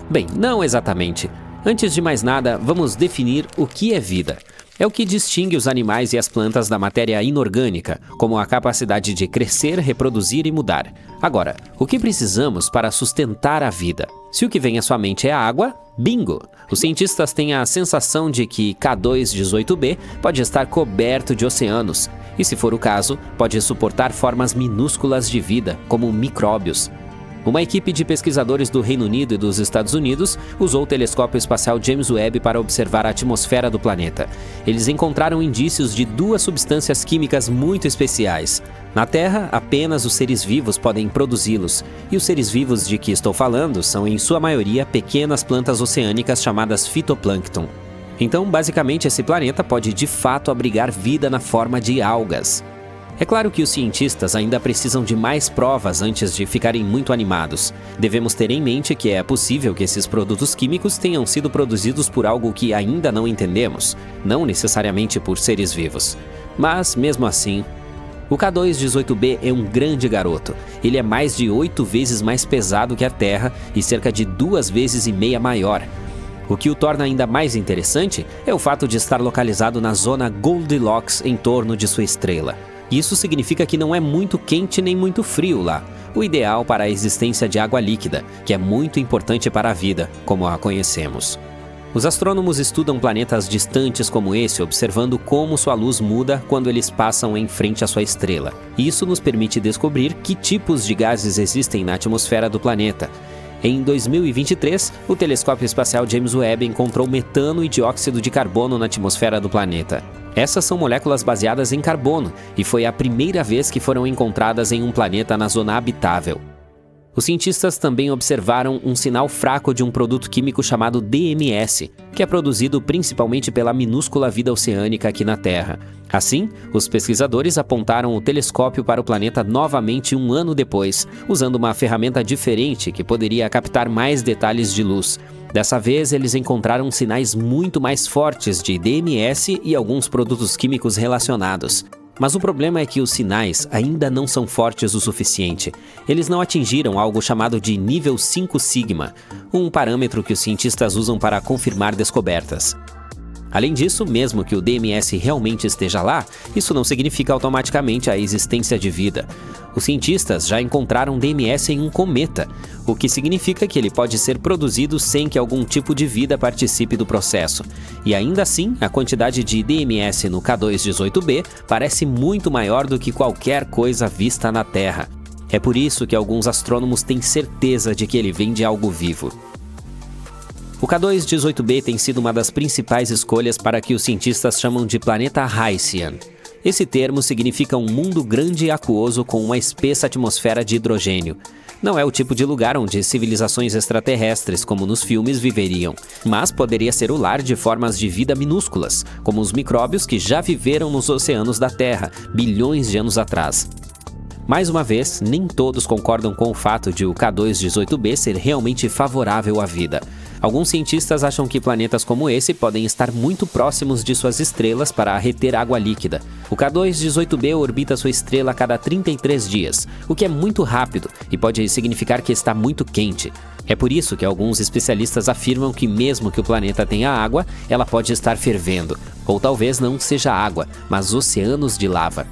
Bem, não exatamente. Antes de mais nada, vamos definir o que é vida. É o que distingue os animais e as plantas da matéria inorgânica, como a capacidade de crescer, reproduzir e mudar. Agora, o que precisamos para sustentar a vida? Se o que vem à sua mente é a água, bingo! Os cientistas têm a sensação de que K2-18b pode estar coberto de oceanos, e se for o caso, pode suportar formas minúsculas de vida, como micróbios. Uma equipe de pesquisadores do Reino Unido e dos Estados Unidos usou o telescópio espacial James Webb para observar a atmosfera do planeta. Eles encontraram indícios de duas substâncias químicas muito especiais. Na Terra, apenas os seres vivos podem produzi-los, e os seres vivos de que estou falando são, em sua maioria, pequenas plantas oceânicas chamadas fitoplâncton. Então, basicamente, esse planeta pode de fato abrigar vida na forma de algas. É claro que os cientistas ainda precisam de mais provas antes de ficarem muito animados. Devemos ter em mente que é possível que esses produtos químicos tenham sido produzidos por algo que ainda não entendemos, não necessariamente por seres vivos. Mas, mesmo assim, o K2-18b é um grande garoto. Ele é mais de 8 vezes mais pesado que a Terra e cerca de 2,5 vezes maior. O que o torna ainda mais interessante é o fato de estar localizado na zona Goldilocks em torno de sua estrela. Isso significa que não é muito quente nem muito frio lá, o ideal para a existência de água líquida, que é muito importante para a vida, como a conhecemos. Os astrônomos estudam planetas distantes como esse, observando como sua luz muda quando eles passam em frente à sua estrela. Isso nos permite descobrir que tipos de gases existem na atmosfera do planeta. Em 2023, o telescópio espacial James Webb encontrou metano e dióxido de carbono na atmosfera do planeta. Essas são moléculas baseadas em carbono e foi a primeira vez que foram encontradas em um planeta na zona habitável. Os cientistas também observaram um sinal fraco de um produto químico chamado DMS, que é produzido principalmente pela minúscula vida oceânica aqui na Terra. Assim, os pesquisadores apontaram o telescópio para o planeta novamente 1 ano depois, usando uma ferramenta diferente que poderia captar mais detalhes de luz. Dessa vez, eles encontraram sinais muito mais fortes de DMS e alguns produtos químicos relacionados. Mas o problema é que os sinais ainda não são fortes o suficiente. Eles não atingiram algo chamado de nível 5 sigma, um parâmetro que os cientistas usam para confirmar descobertas. Além disso, mesmo que o DMS realmente esteja lá, isso não significa automaticamente a existência de vida. Os cientistas já encontraram DMS em um cometa, o que significa que ele pode ser produzido sem que algum tipo de vida participe do processo. E ainda assim, a quantidade de DMS no K2-18b parece muito maior do que qualquer coisa vista na Terra. É por isso que alguns astrônomos têm certeza de que ele vem de algo vivo. O K2-18b tem sido uma das principais escolhas para que os cientistas chamam de planeta Hycean. Esse termo significa um mundo grande e aquoso com uma espessa atmosfera de hidrogênio. Não é o tipo de lugar onde civilizações extraterrestres, como nos filmes, viveriam, mas poderia ser o lar de formas de vida minúsculas, como os micróbios que já viveram nos oceanos da Terra, bilhões de anos atrás. Mais uma vez, nem todos concordam com o fato de o K2-18b ser realmente favorável à vida. Alguns cientistas acham que planetas como esse podem estar muito próximos de suas estrelas para reter água líquida. O K2-18b orbita sua estrela a cada 33 dias, o que é muito rápido e pode significar que está muito quente. É por isso que alguns especialistas afirmam que mesmo que o planeta tenha água, ela pode estar fervendo, ou talvez não seja água, mas oceanos de lava.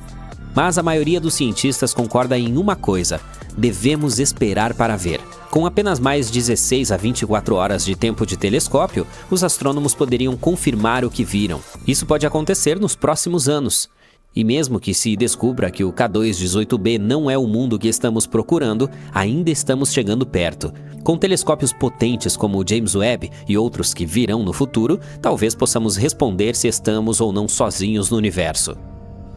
Mas a maioria dos cientistas concorda em uma coisa: devemos esperar para ver. Com apenas mais 16 a 24 horas de tempo de telescópio, os astrônomos poderiam confirmar o que viram. Isso pode acontecer nos próximos anos. E mesmo que se descubra que o K2-18b não é o mundo que estamos procurando, ainda estamos chegando perto. Com telescópios potentes como o James Webb e outros que virão no futuro, talvez possamos responder se estamos ou não sozinhos no universo.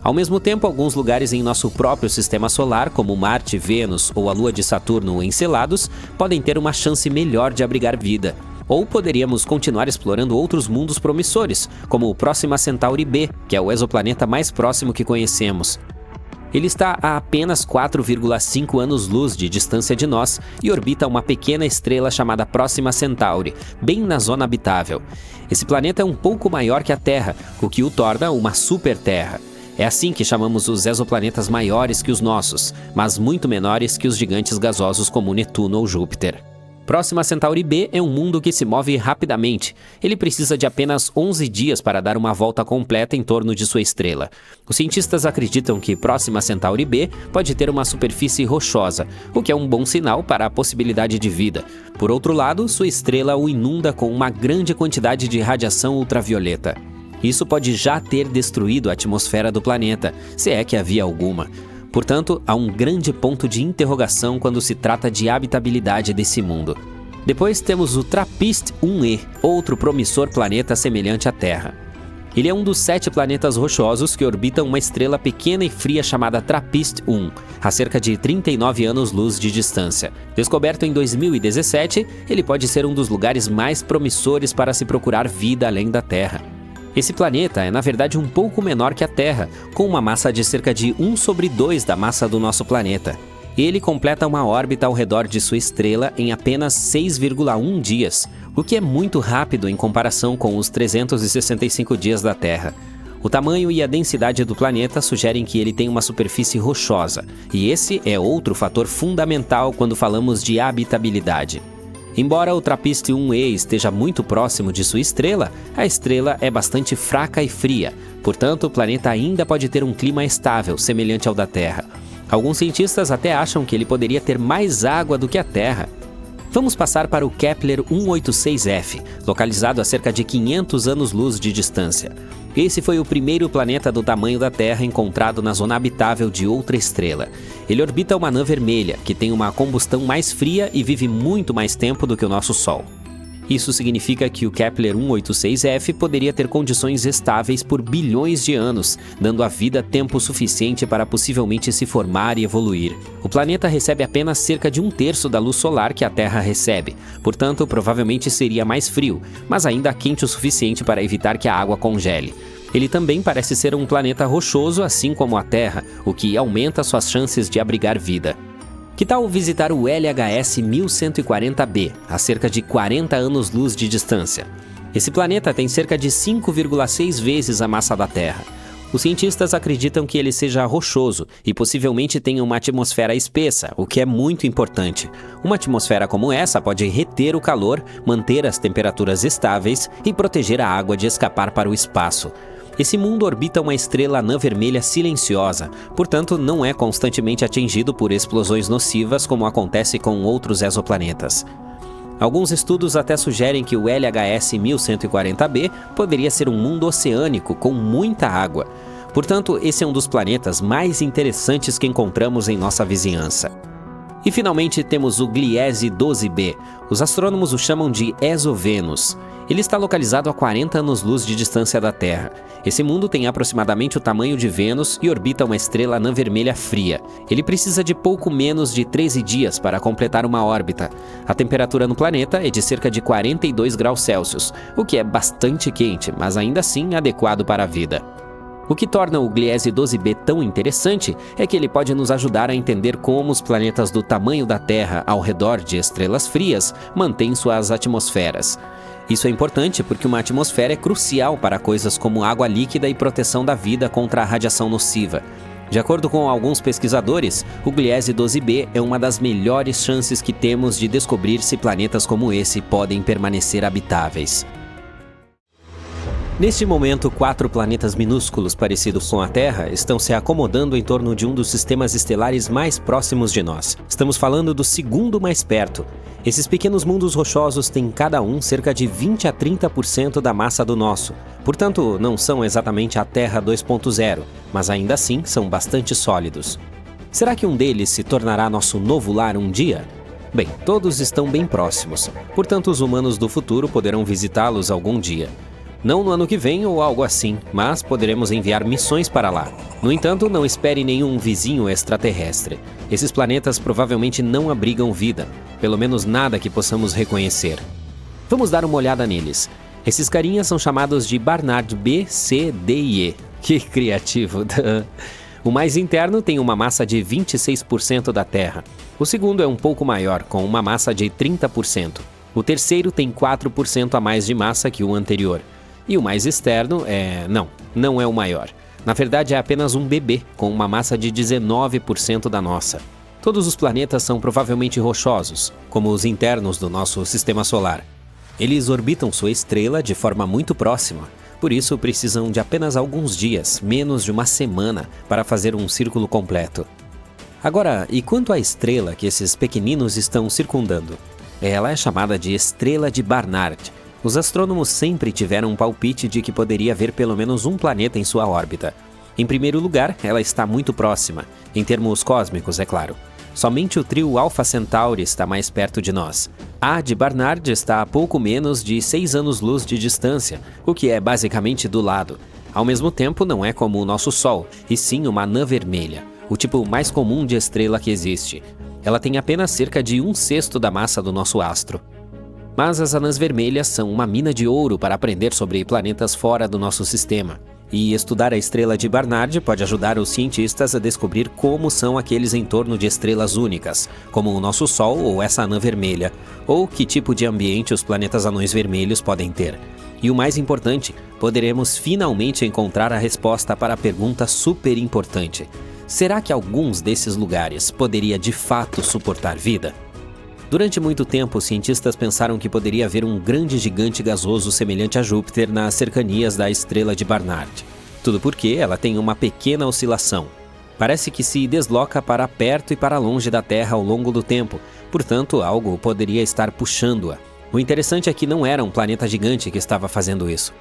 Ao mesmo tempo, alguns lugares em nosso próprio sistema solar, como Marte, Vênus ou a Lua de Saturno ou Encelados, podem ter uma chance melhor de abrigar vida. Ou poderíamos continuar explorando outros mundos promissores, como o Próxima Centauri b, que é o exoplaneta mais próximo que conhecemos. Ele está a apenas 4,5 anos-luz de distância de nós e orbita uma pequena estrela chamada Próxima Centauri, bem na zona habitável. Esse planeta é um pouco maior que a Terra, o que o torna uma super-terra. É assim que chamamos os exoplanetas maiores que os nossos, mas muito menores que os gigantes gasosos como Netuno ou Júpiter. Próxima Centauri B é um mundo que se move rapidamente. Ele precisa de apenas 11 dias para dar uma volta completa em torno de sua estrela. Os cientistas acreditam que Próxima Centauri B pode ter uma superfície rochosa, o que é um bom sinal para a possibilidade de vida. Por outro lado, sua estrela o inunda com uma grande quantidade de radiação ultravioleta. Isso pode já ter destruído a atmosfera do planeta, se é que havia alguma. Portanto, há um grande ponto de interrogação quando se trata de habitabilidade desse mundo. Depois temos o TRAPPIST-1e, outro promissor planeta semelhante à Terra. Ele é um dos 7 planetas rochosos que orbitam uma estrela pequena e fria chamada TRAPPIST-1, a cerca de 39 anos-luz de distância. Descoberto em 2017, ele pode ser um dos lugares mais promissores para se procurar vida além da Terra. Esse planeta é, na verdade, um pouco menor que a Terra, com uma massa de cerca de 1/2 da massa do nosso planeta. Ele completa uma órbita ao redor de sua estrela em apenas 6,1 dias, o que é muito rápido em comparação com os 365 dias da Terra. O tamanho e a densidade do planeta sugerem que ele tem uma superfície rochosa, e esse é outro fator fundamental quando falamos de habitabilidade. Embora o TRAPPIST-1e esteja muito próximo de sua estrela, a estrela é bastante fraca e fria. Portanto, o planeta ainda pode ter um clima estável, semelhante ao da Terra. Alguns cientistas até acham que ele poderia ter mais água do que a Terra. Vamos passar para o Kepler 186f, localizado a cerca de 500 anos-luz de distância. Esse foi o primeiro planeta do tamanho da Terra encontrado na zona habitável de outra estrela. Ele orbita uma anã vermelha, que tem uma combustão mais fria e vive muito mais tempo do que o nosso Sol. Isso significa que o Kepler 186f poderia ter condições estáveis por bilhões de anos, dando à vida tempo suficiente para possivelmente se formar e evoluir. O planeta recebe apenas cerca de 1/3 da luz solar que a Terra recebe, portanto, provavelmente seria mais frio, mas ainda quente o suficiente para evitar que a água congele. Ele também parece ser um planeta rochoso, assim como a Terra, o que aumenta suas chances de abrigar vida. Que tal visitar o LHS 1140b, a cerca de 40 anos-luz de distância? Esse planeta tem cerca de 5,6 vezes a massa da Terra. Os cientistas acreditam que ele seja rochoso e possivelmente tenha uma atmosfera espessa, o que é muito importante. Uma atmosfera como essa pode reter o calor, manter as temperaturas estáveis e proteger a água de escapar para o espaço. Esse mundo orbita uma estrela anã vermelha silenciosa, portanto não é constantemente atingido por explosões nocivas como acontece com outros exoplanetas. Alguns estudos até sugerem que o LHS 1140b poderia ser um mundo oceânico com muita água. Portanto, esse é um dos planetas mais interessantes que encontramos em nossa vizinhança. E finalmente temos o Gliese 12b. Os astrônomos o chamam de Exovênus. Ele está localizado a 40 anos-luz de distância da Terra. Esse mundo tem aproximadamente o tamanho de Vênus e orbita uma estrela anã vermelha fria. Ele precisa de pouco menos de 13 dias para completar uma órbita. A temperatura no planeta é de cerca de 42 graus Celsius, o que é bastante quente, mas ainda assim adequado para a vida. O que torna o Gliese 12b tão interessante é que ele pode nos ajudar a entender como os planetas do tamanho da Terra ao redor de estrelas frias mantêm suas atmosferas. Isso é importante porque uma atmosfera é crucial para coisas como água líquida e proteção da vida contra a radiação nociva. De acordo com alguns pesquisadores, o Gliese 12b é uma das melhores chances que temos de descobrir se planetas como esse podem permanecer habitáveis. Neste momento, 4 planetas minúsculos parecidos com a Terra estão se acomodando em torno de um dos sistemas estelares mais próximos de nós. Estamos falando do segundo mais perto. Esses pequenos mundos rochosos têm cada um cerca de 20 a 30% da massa do nosso. Portanto, não são exatamente a Terra 2.0, mas ainda assim são bastante sólidos. Será que um deles se tornará nosso novo lar um dia? Bem, todos estão bem próximos, portanto os humanos do futuro poderão visitá-los algum dia. Não no ano que vem ou algo assim, mas poderemos enviar missões para lá. No entanto, não espere nenhum vizinho extraterrestre. Esses planetas provavelmente não abrigam vida, pelo menos nada que possamos reconhecer. Vamos dar uma olhada neles. Esses carinhas são chamados de Barnard B, C, D e E. Que criativo! O mais interno tem uma massa de 26% da Terra. O segundo é um pouco maior, com uma massa de 30%. O terceiro tem 4% a mais de massa que o anterior. E o mais externo não é o maior. Na verdade, é apenas um bebê, com uma massa de 19% da nossa. Todos os planetas são provavelmente rochosos, como os internos do nosso sistema solar. Eles orbitam sua estrela de forma muito próxima, por isso precisam de apenas alguns dias, menos de uma semana, para fazer um círculo completo. Agora, e quanto à estrela que esses pequeninos estão circundando? Ela é chamada de Estrela de Barnard. Os astrônomos sempre tiveram um palpite de que poderia haver pelo menos um planeta em sua órbita. Em primeiro lugar, ela está muito próxima, em termos cósmicos, é claro. Somente o trio Alpha Centauri está mais perto de nós. A de Barnard está a pouco menos de 6 anos-luz de distância, o que é basicamente do lado. Ao mesmo tempo, não é como o nosso Sol, e sim uma anã vermelha, o tipo mais comum de estrela que existe. Ela tem apenas cerca de 1/6 da massa do nosso astro. Mas as anãs vermelhas são uma mina de ouro para aprender sobre planetas fora do nosso sistema. E estudar a estrela de Barnard pode ajudar os cientistas a descobrir como são aqueles em torno de estrelas únicas, como o nosso Sol ou essa anã vermelha, ou que tipo de ambiente os planetas anões vermelhos podem ter. E o mais importante, poderemos finalmente encontrar a resposta para a pergunta super importante: será que alguns desses lugares poderia de fato suportar vida? Durante muito tempo, os cientistas pensaram que poderia haver um grande gigante gasoso semelhante a Júpiter nas cercanias da estrela de Barnard. Tudo porque ela tem uma pequena oscilação. Parece que se desloca para perto e para longe da Terra ao longo do tempo, portanto, algo poderia estar puxando-a. O interessante é que não era um planeta gigante que estava fazendo isso.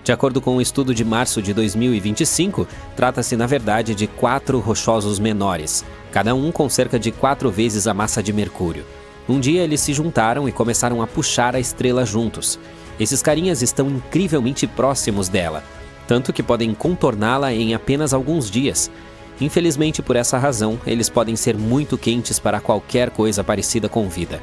De acordo com um estudo de março de 2025, trata-se na verdade de 4 rochosos menores, cada um com cerca de 4 vezes a massa de Mercúrio. Um dia eles se juntaram e começaram a puxar a estrela juntos. Esses carinhas estão incrivelmente próximos dela, tanto que podem contorná-la em apenas alguns dias. Infelizmente, por essa razão, eles podem ser muito quentes para qualquer coisa parecida com vida.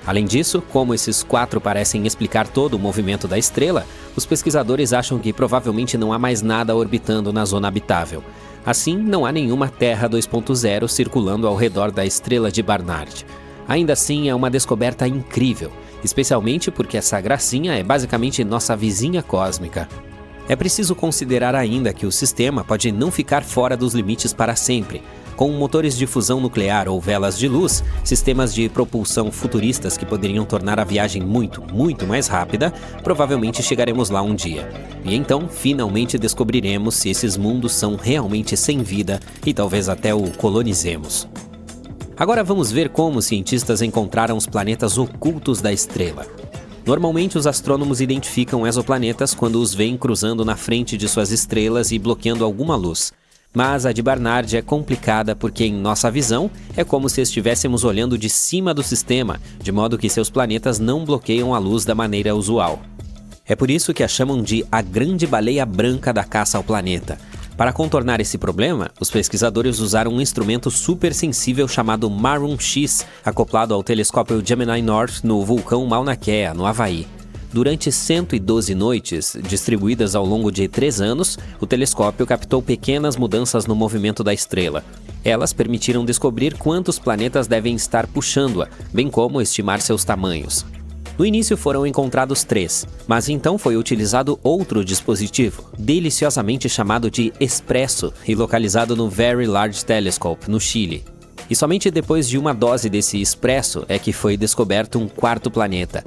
Além disso, como esses 4 parecem explicar todo o movimento da estrela, os pesquisadores acham que provavelmente não há mais nada orbitando na zona habitável. Assim, não há nenhuma Terra 2.0 circulando ao redor da estrela de Barnard. Ainda assim, é uma descoberta incrível, especialmente porque essa gracinha é basicamente nossa vizinha cósmica. É preciso considerar ainda que o sistema pode não ficar fora dos limites para sempre. Com motores de fusão nuclear ou velas de luz, sistemas de propulsão futuristas que poderiam tornar a viagem muito mais rápida, provavelmente chegaremos lá um dia. E então, finalmente descobriremos se esses mundos são realmente sem vida e talvez até o colonizemos. Agora vamos ver como os cientistas encontraram os planetas ocultos da estrela. Normalmente os astrônomos identificam exoplanetas quando os veem cruzando na frente de suas estrelas e bloqueando alguma luz. Mas a de Barnard é complicada porque, em nossa visão, é como se estivéssemos olhando de cima do sistema, de modo que seus planetas não bloqueiam a luz da maneira usual. É por isso que a chamam de a grande baleia branca da caça ao planeta. Para contornar esse problema, os pesquisadores usaram um instrumento super sensível chamado Maroon X, acoplado ao telescópio Gemini North no vulcão Mauna Kea, no Havaí. Durante 112 noites, distribuídas ao longo de 3 anos, o telescópio captou pequenas mudanças no movimento da estrela. Elas permitiram descobrir quantos planetas devem estar puxando-a, bem como estimar seus tamanhos. No início foram encontrados 3, mas então foi utilizado outro dispositivo, deliciosamente chamado de Espresso e localizado no Very Large Telescope, no Chile. E somente depois de uma dose desse Espresso é que foi descoberto um 4º planeta.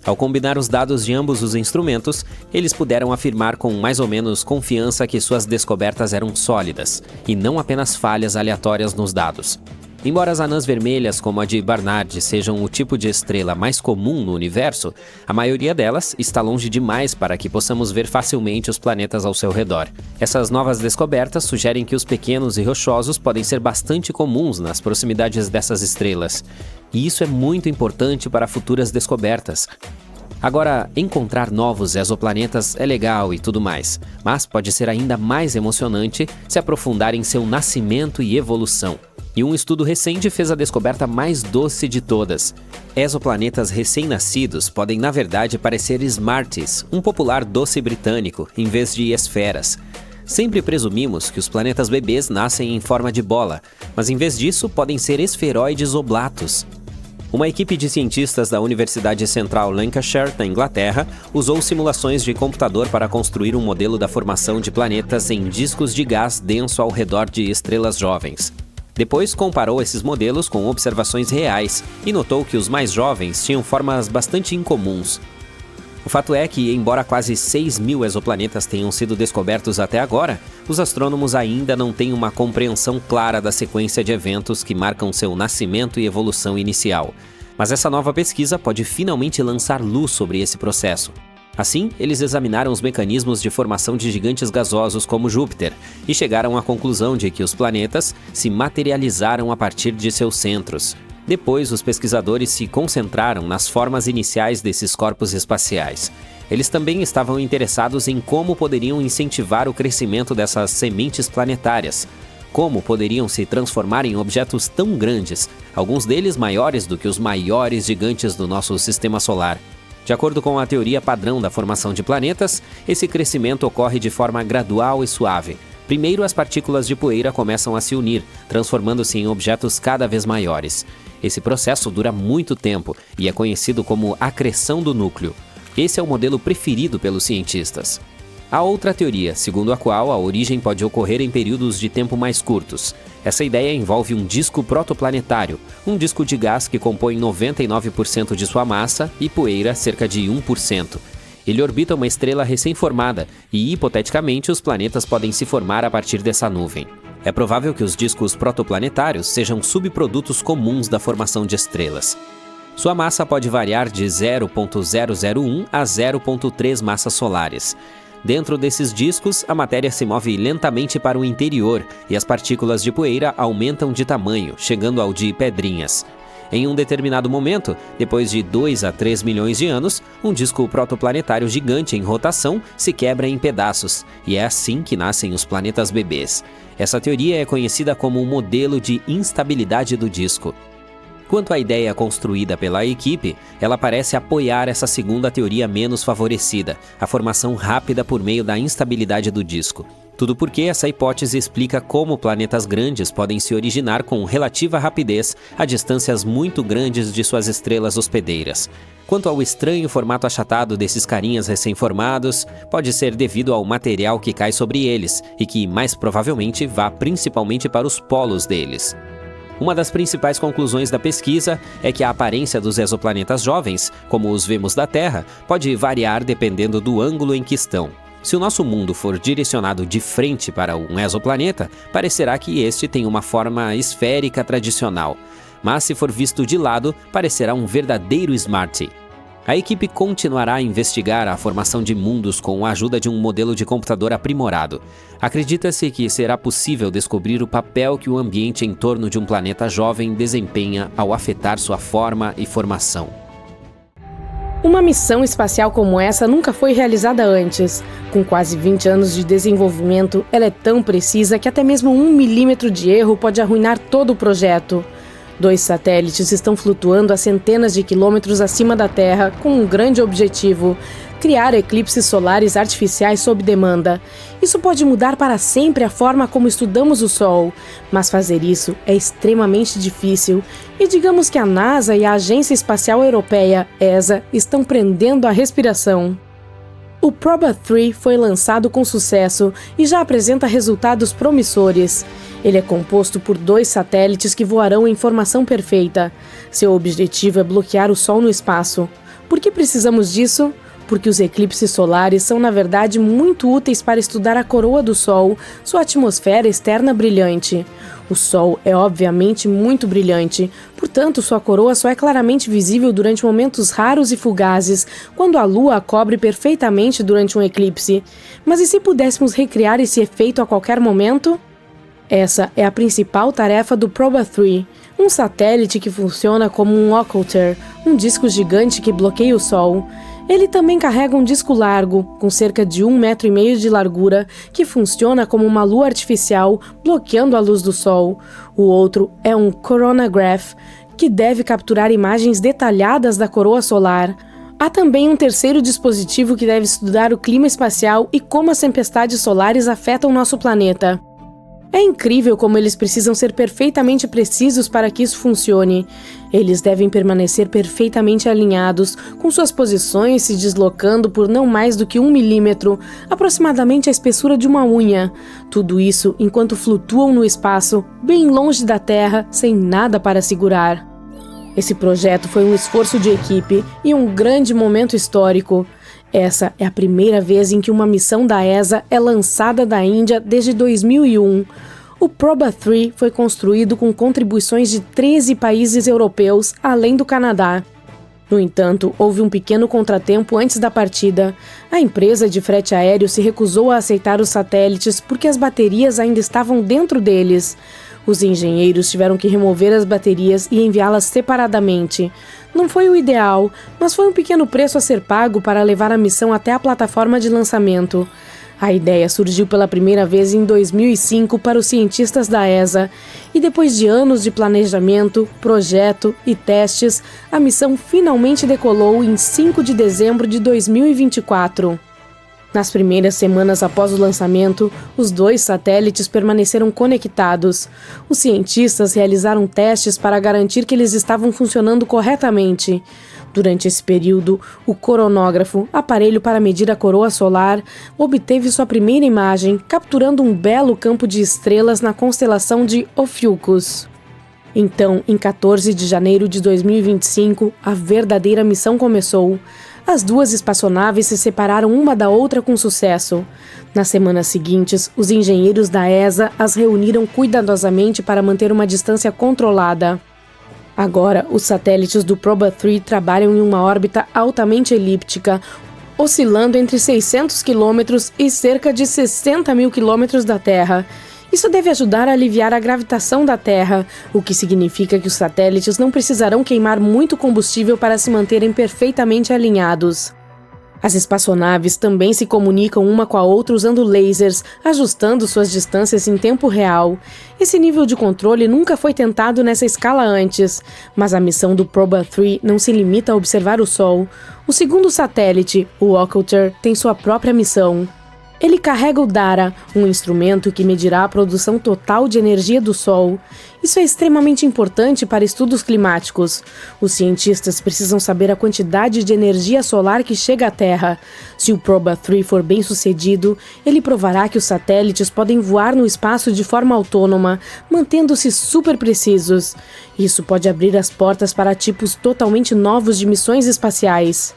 Ao combinar os dados de ambos os instrumentos, eles puderam afirmar com mais ou menos confiança que suas descobertas eram sólidas, e não apenas falhas aleatórias nos dados. Embora as anãs vermelhas como a de Barnard sejam o tipo de estrela mais comum no universo, a maioria delas está longe demais para que possamos ver facilmente os planetas ao seu redor. Essas novas descobertas sugerem que os pequenos e rochosos podem ser bastante comuns nas proximidades dessas estrelas, e isso é muito importante para futuras descobertas. Agora, encontrar novos exoplanetas é legal e tudo mais, mas pode ser ainda mais emocionante se aprofundar em seu nascimento e evolução. E um estudo recente fez a descoberta mais doce de todas. Exoplanetas recém-nascidos podem, na verdade, parecer Smarties, um popular doce britânico, em vez de esferas. Sempre presumimos que os planetas bebês nascem em forma de bola, mas em vez disso podem ser esferoides oblatos. Uma equipe de cientistas da Universidade Central Lancashire, na Inglaterra, usou simulações de computador para construir um modelo da formação de planetas em discos de gás denso ao redor de estrelas jovens. Depois comparou esses modelos com observações reais e notou que os mais jovens tinham formas bastante incomuns. O fato é que, embora quase 6.000 exoplanetas tenham sido descobertos até agora, os astrônomos ainda não têm uma compreensão clara da sequência de eventos que marcam seu nascimento e evolução inicial. Mas essa nova pesquisa pode finalmente lançar luz sobre esse processo. Assim, eles examinaram os mecanismos de formação de gigantes gasosos como Júpiter e chegaram à conclusão de que os planetas se materializaram a partir de seus centros. Depois, os pesquisadores se concentraram nas formas iniciais desses corpos espaciais. Eles também estavam interessados em como poderiam incentivar o crescimento dessas sementes planetárias, como poderiam se transformar em objetos tão grandes, alguns deles maiores do que os maiores gigantes do nosso sistema solar. De acordo com a teoria padrão da formação de planetas, esse crescimento ocorre de forma gradual e suave. Primeiro, as partículas de poeira começam a se unir, transformando-se em objetos cada vez maiores. Esse processo dura muito tempo e é conhecido como acreção do núcleo. Esse é o modelo preferido pelos cientistas. Há outra teoria, segundo a qual a origem pode ocorrer em períodos de tempo mais curtos. Essa ideia envolve um disco protoplanetário, um disco de gás que compõe 99% de sua massa e poeira cerca de 1%. Ele orbita uma estrela recém-formada e, hipoteticamente, os planetas podem se formar a partir dessa nuvem. É provável que os discos protoplanetários sejam subprodutos comuns da formação de estrelas. Sua massa pode variar de 0,001 a 0,3 massas solares. Dentro desses discos, a matéria se move lentamente para o interior e as partículas de poeira aumentam de tamanho, chegando ao de pedrinhas. Em um determinado momento, depois de 2 a 3 milhões de anos, um disco protoplanetário gigante em rotação se quebra em pedaços, e é assim que nascem os planetas bebês. Essa teoria é conhecida como o modelo de instabilidade do disco. Quanto à ideia construída pela equipe, ela parece apoiar essa segunda teoria menos favorecida, a formação rápida por meio da instabilidade do disco. Tudo porque essa hipótese explica como planetas grandes podem se originar com relativa rapidez a distâncias muito grandes de suas estrelas hospedeiras. Quanto ao estranho formato achatado desses carinhas recém-formados, pode ser devido ao material que cai sobre eles e que, mais provavelmente, vá principalmente para os polos deles. Uma das principais conclusões da pesquisa é que a aparência dos exoplanetas jovens, como os vemos da Terra, pode variar dependendo do ângulo em que estão. Se o nosso mundo for direcionado de frente para um exoplaneta, parecerá que este tem uma forma esférica tradicional. Mas se for visto de lado, parecerá um verdadeiro Smarty. A equipe continuará a investigar a formação de mundos com a ajuda de um modelo de computador aprimorado. Acredita-se que será possível descobrir o papel que o ambiente em torno de um planeta jovem desempenha ao afetar sua forma e formação. Uma missão espacial como essa nunca foi realizada antes. Com quase 20 anos de desenvolvimento, ela é tão precisa que até mesmo 1 milímetro de erro pode arruinar todo o projeto. 2 satélites estão flutuando a centenas de quilômetros acima da Terra com um grande objetivo: criar eclipses solares artificiais sob demanda. Isso pode mudar para sempre a forma como estudamos o Sol, mas fazer isso é extremamente difícil. E digamos que a NASA e a Agência Espacial Europeia, ESA, estão prendendo a respiração. O Proba-3 foi lançado com sucesso e já apresenta resultados promissores. Ele é composto por 2 satélites que voarão em formação perfeita. Seu objetivo é bloquear o Sol no espaço. Por que precisamos disso? Porque os eclipses solares são, na verdade, muito úteis para estudar a coroa do Sol, sua atmosfera externa brilhante. O Sol é obviamente muito brilhante, portanto sua coroa só é claramente visível durante momentos raros e fugazes, quando a Lua a cobre perfeitamente durante um eclipse. Mas e se pudéssemos recriar esse efeito a qualquer momento? Essa é a principal tarefa do Proba-3, um satélite que funciona como um occulter, um disco gigante que bloqueia o Sol. Ele também carrega um disco largo, com cerca de 1,5 metros de largura, que funciona como uma lua artificial, bloqueando a luz do Sol. O outro é um coronagraph, que deve capturar imagens detalhadas da coroa solar. Há também um terceiro dispositivo que deve estudar o clima espacial e como as tempestades solares afetam nosso planeta. É incrível como eles precisam ser perfeitamente precisos para que isso funcione. Eles devem permanecer perfeitamente alinhados, com suas posições se deslocando por não mais do que 1 milímetro, aproximadamente a espessura de uma unha. Tudo isso enquanto flutuam no espaço, bem longe da Terra, sem nada para segurar. Esse projeto foi um esforço de equipe e um grande momento histórico. Essa é a primeira vez em que uma missão da ESA é lançada da Índia desde 2001. O Proba 3 foi construído com contribuições de 13 países europeus, além do Canadá. No entanto, houve um pequeno contratempo antes da partida. A empresa de frete aéreo se recusou a aceitar os satélites porque as baterias ainda estavam dentro deles. Os engenheiros tiveram que remover as baterias e enviá-las separadamente. Não foi o ideal, mas foi um pequeno preço a ser pago para levar a missão até a plataforma de lançamento. A ideia surgiu pela primeira vez em 2005 para os cientistas da ESA, e depois de anos de planejamento, projeto e testes, a missão finalmente decolou em 5 de dezembro de 2024. Nas primeiras semanas após o lançamento, os 2 satélites permaneceram conectados. Os cientistas realizaram testes para garantir que eles estavam funcionando corretamente. Durante esse período, o coronógrafo, aparelho para medir a coroa solar, obteve sua primeira imagem, capturando um belo campo de estrelas na constelação de Ophiuchus. Então, em 14 de janeiro de 2025, a verdadeira missão começou. As 2 espaçonaves se separaram uma da outra com sucesso. Nas semanas seguintes, os engenheiros da ESA as reuniram cuidadosamente para manter uma distância controlada. Agora, os satélites do Proba 3 trabalham em uma órbita altamente elíptica, oscilando entre 600 km e cerca de 60 mil km da Terra. Isso deve ajudar a aliviar a gravitação da Terra, o que significa que os satélites não precisarão queimar muito combustível para se manterem perfeitamente alinhados. As espaçonaves também se comunicam uma com a outra usando lasers, ajustando suas distâncias em tempo real. Esse nível de controle nunca foi tentado nessa escala antes, mas a missão do Proba 3 não se limita a observar o Sol. O segundo satélite, o Occulter, tem sua própria missão. Ele carrega o Dara, um instrumento que medirá a produção total de energia do Sol. Isso é extremamente importante para estudos climáticos. Os cientistas precisam saber a quantidade de energia solar que chega à Terra. Se o Proba 3 for bem sucedido, ele provará que os satélites podem voar no espaço de forma autônoma, mantendo-se super precisos. Isso pode abrir as portas para tipos totalmente novos de missões espaciais.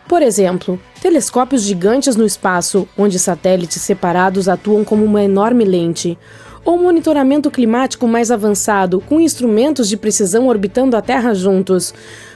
Por exemplo, telescópios gigantes no espaço, onde satélites separados atuam como uma enorme lente, ou monitoramento climático mais avançado, com instrumentos de precisão orbitando a Terra juntos.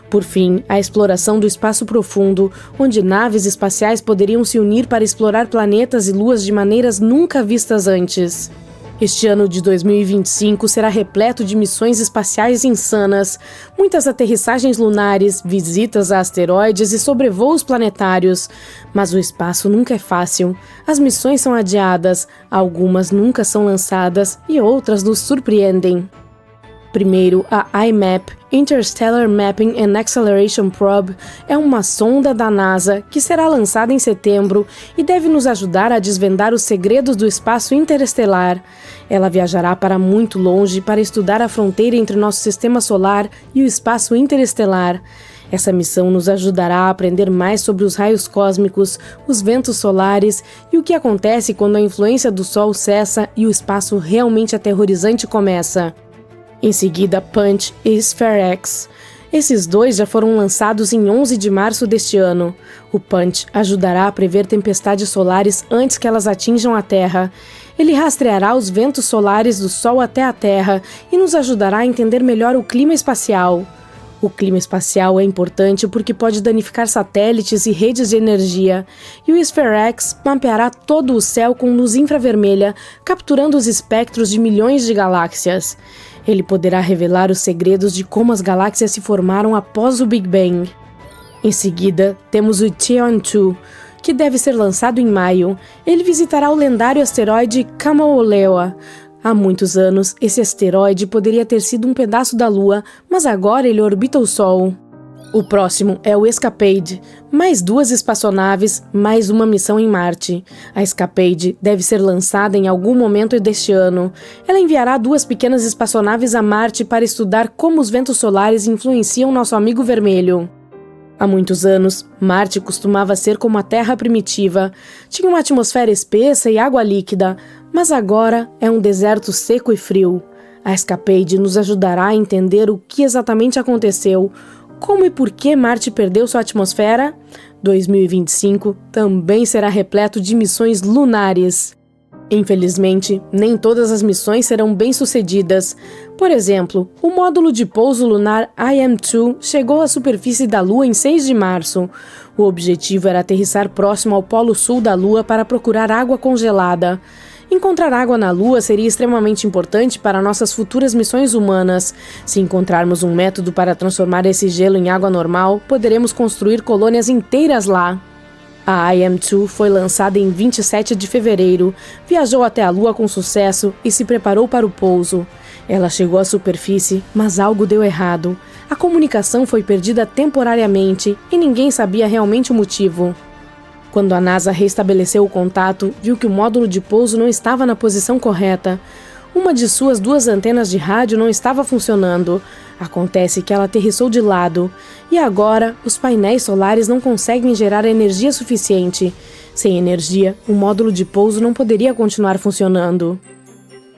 Por fim, a exploração do espaço profundo, onde naves espaciais poderiam se unir para explorar planetas e luas de maneiras nunca vistas antes. Este ano de 2025 será repleto de missões espaciais insanas, muitas aterrissagens lunares, visitas a asteroides e sobrevoos planetários. Mas o espaço nunca é fácil. As missões são adiadas, algumas nunca são lançadas e outras nos surpreendem. Primeiro, a IMAP, Interstellar Mapping and Acceleration Probe, é uma sonda da NASA que será lançada em setembro e deve nos ajudar a desvendar os segredos do espaço interestelar. Ela viajará para muito longe para estudar a fronteira entre nosso sistema solar e o espaço interestelar. Essa missão nos ajudará a aprender mais sobre os raios cósmicos, os ventos solares e o que acontece quando a influência do Sol cessa e o espaço realmente aterrorizante começa. Em seguida, Punch e SphereX. Esses 2 já foram lançados em 11 de março deste ano. O Punch ajudará a prever tempestades solares antes que elas atinjam a Terra. Ele rastreará os ventos solares do Sol até a Terra e nos ajudará a entender melhor o clima espacial. O clima espacial é importante porque pode danificar satélites e redes de energia, e o SphereX mapeará todo o céu com luz infravermelha, capturando os espectros de milhões de galáxias. Ele poderá revelar os segredos de como as galáxias se formaram após o Big Bang. Em seguida, temos o Tian-2, que deve ser lançado em maio. Ele visitará o lendário asteroide Kamoa-Olewa. Há muitos anos, esse asteroide poderia ter sido um pedaço da Lua, mas agora ele orbita o Sol. O próximo é o Escapade, mais 2 espaçonaves, mais uma missão em Marte. A Escapade deve ser lançada em algum momento deste ano. Ela enviará 2 pequenas espaçonaves a Marte para estudar como os ventos solares influenciam nosso amigo vermelho. Há muitos anos, Marte costumava ser como a Terra primitiva. Tinha uma atmosfera espessa e água líquida, mas agora é um deserto seco e frio. A Escapade nos ajudará a entender o que exatamente aconteceu, como e por que Marte perdeu sua atmosfera. 2025 também será repleto de missões lunares. Infelizmente, nem todas as missões serão bem-sucedidas. Por exemplo, o módulo de pouso lunar IM-2 chegou à superfície da Lua em 6 de março. O objetivo era aterrissar próximo ao polo sul da Lua para procurar água congelada. Encontrar água na Lua seria extremamente importante para nossas futuras missões humanas. Se encontrarmos um método para transformar esse gelo em água normal, poderemos construir colônias inteiras lá. A IM-2 foi lançada em 27 de fevereiro, viajou até a Lua com sucesso e se preparou para o pouso. Ela chegou à superfície, mas algo deu errado. A comunicação foi perdida temporariamente e ninguém sabia realmente o motivo. Quando a NASA restabeleceu o contato, viu que o módulo de pouso não estava na posição correta. Uma de suas 2 antenas de rádio não estava funcionando. Acontece que ela aterrissou de lado. E agora, os painéis solares não conseguem gerar energia suficiente. Sem energia, o módulo de pouso não poderia continuar funcionando.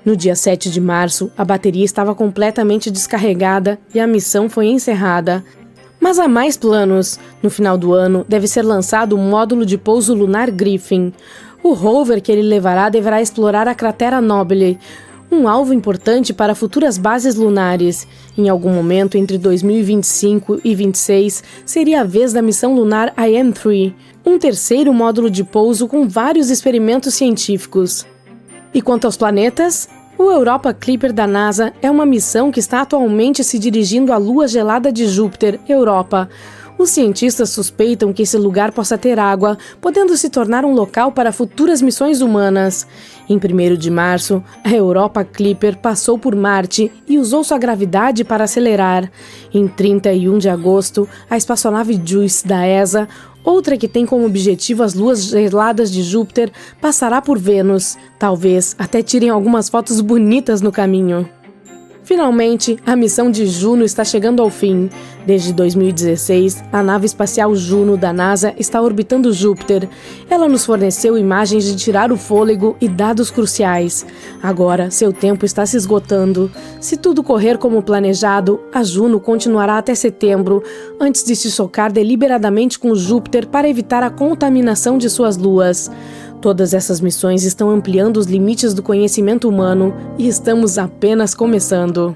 No dia 7 de março, a bateria estava completamente descarregada e a missão foi encerrada. Mas há mais planos. No final do ano, deve ser lançado o módulo de pouso lunar Griffin. O rover que ele levará deverá explorar a cratera Nobile, um alvo importante para futuras bases lunares. Em algum momento entre 2025 e 2026, seria a vez da missão lunar IM-3, um terceiro módulo de pouso com vários experimentos científicos. E quanto aos planetas? O Europa Clipper da NASA é uma missão que está atualmente se dirigindo à lua gelada de Júpiter, Europa. Os cientistas suspeitam que esse lugar possa ter água, podendo se tornar um local para futuras missões humanas. Em 1º de março, a Europa Clipper passou por Marte e usou sua gravidade para acelerar. Em 31 de agosto, a espaçonave JUICE da ESA, outra que tem como objetivo as luas geladas de Júpiter, passará por Vênus. Talvez até tirem algumas fotos bonitas no caminho. Finalmente, a missão de Juno está chegando ao fim. Desde 2016, a nave espacial Juno da NASA está orbitando Júpiter. Ela nos forneceu imagens de tirar o fôlego e dados cruciais. Agora, seu tempo está se esgotando. Se tudo correr como planejado, a Juno continuará até setembro, antes de se chocar deliberadamente com Júpiter para evitar a contaminação de suas luas. Todas essas missões estão ampliando os limites do conhecimento humano e estamos apenas começando.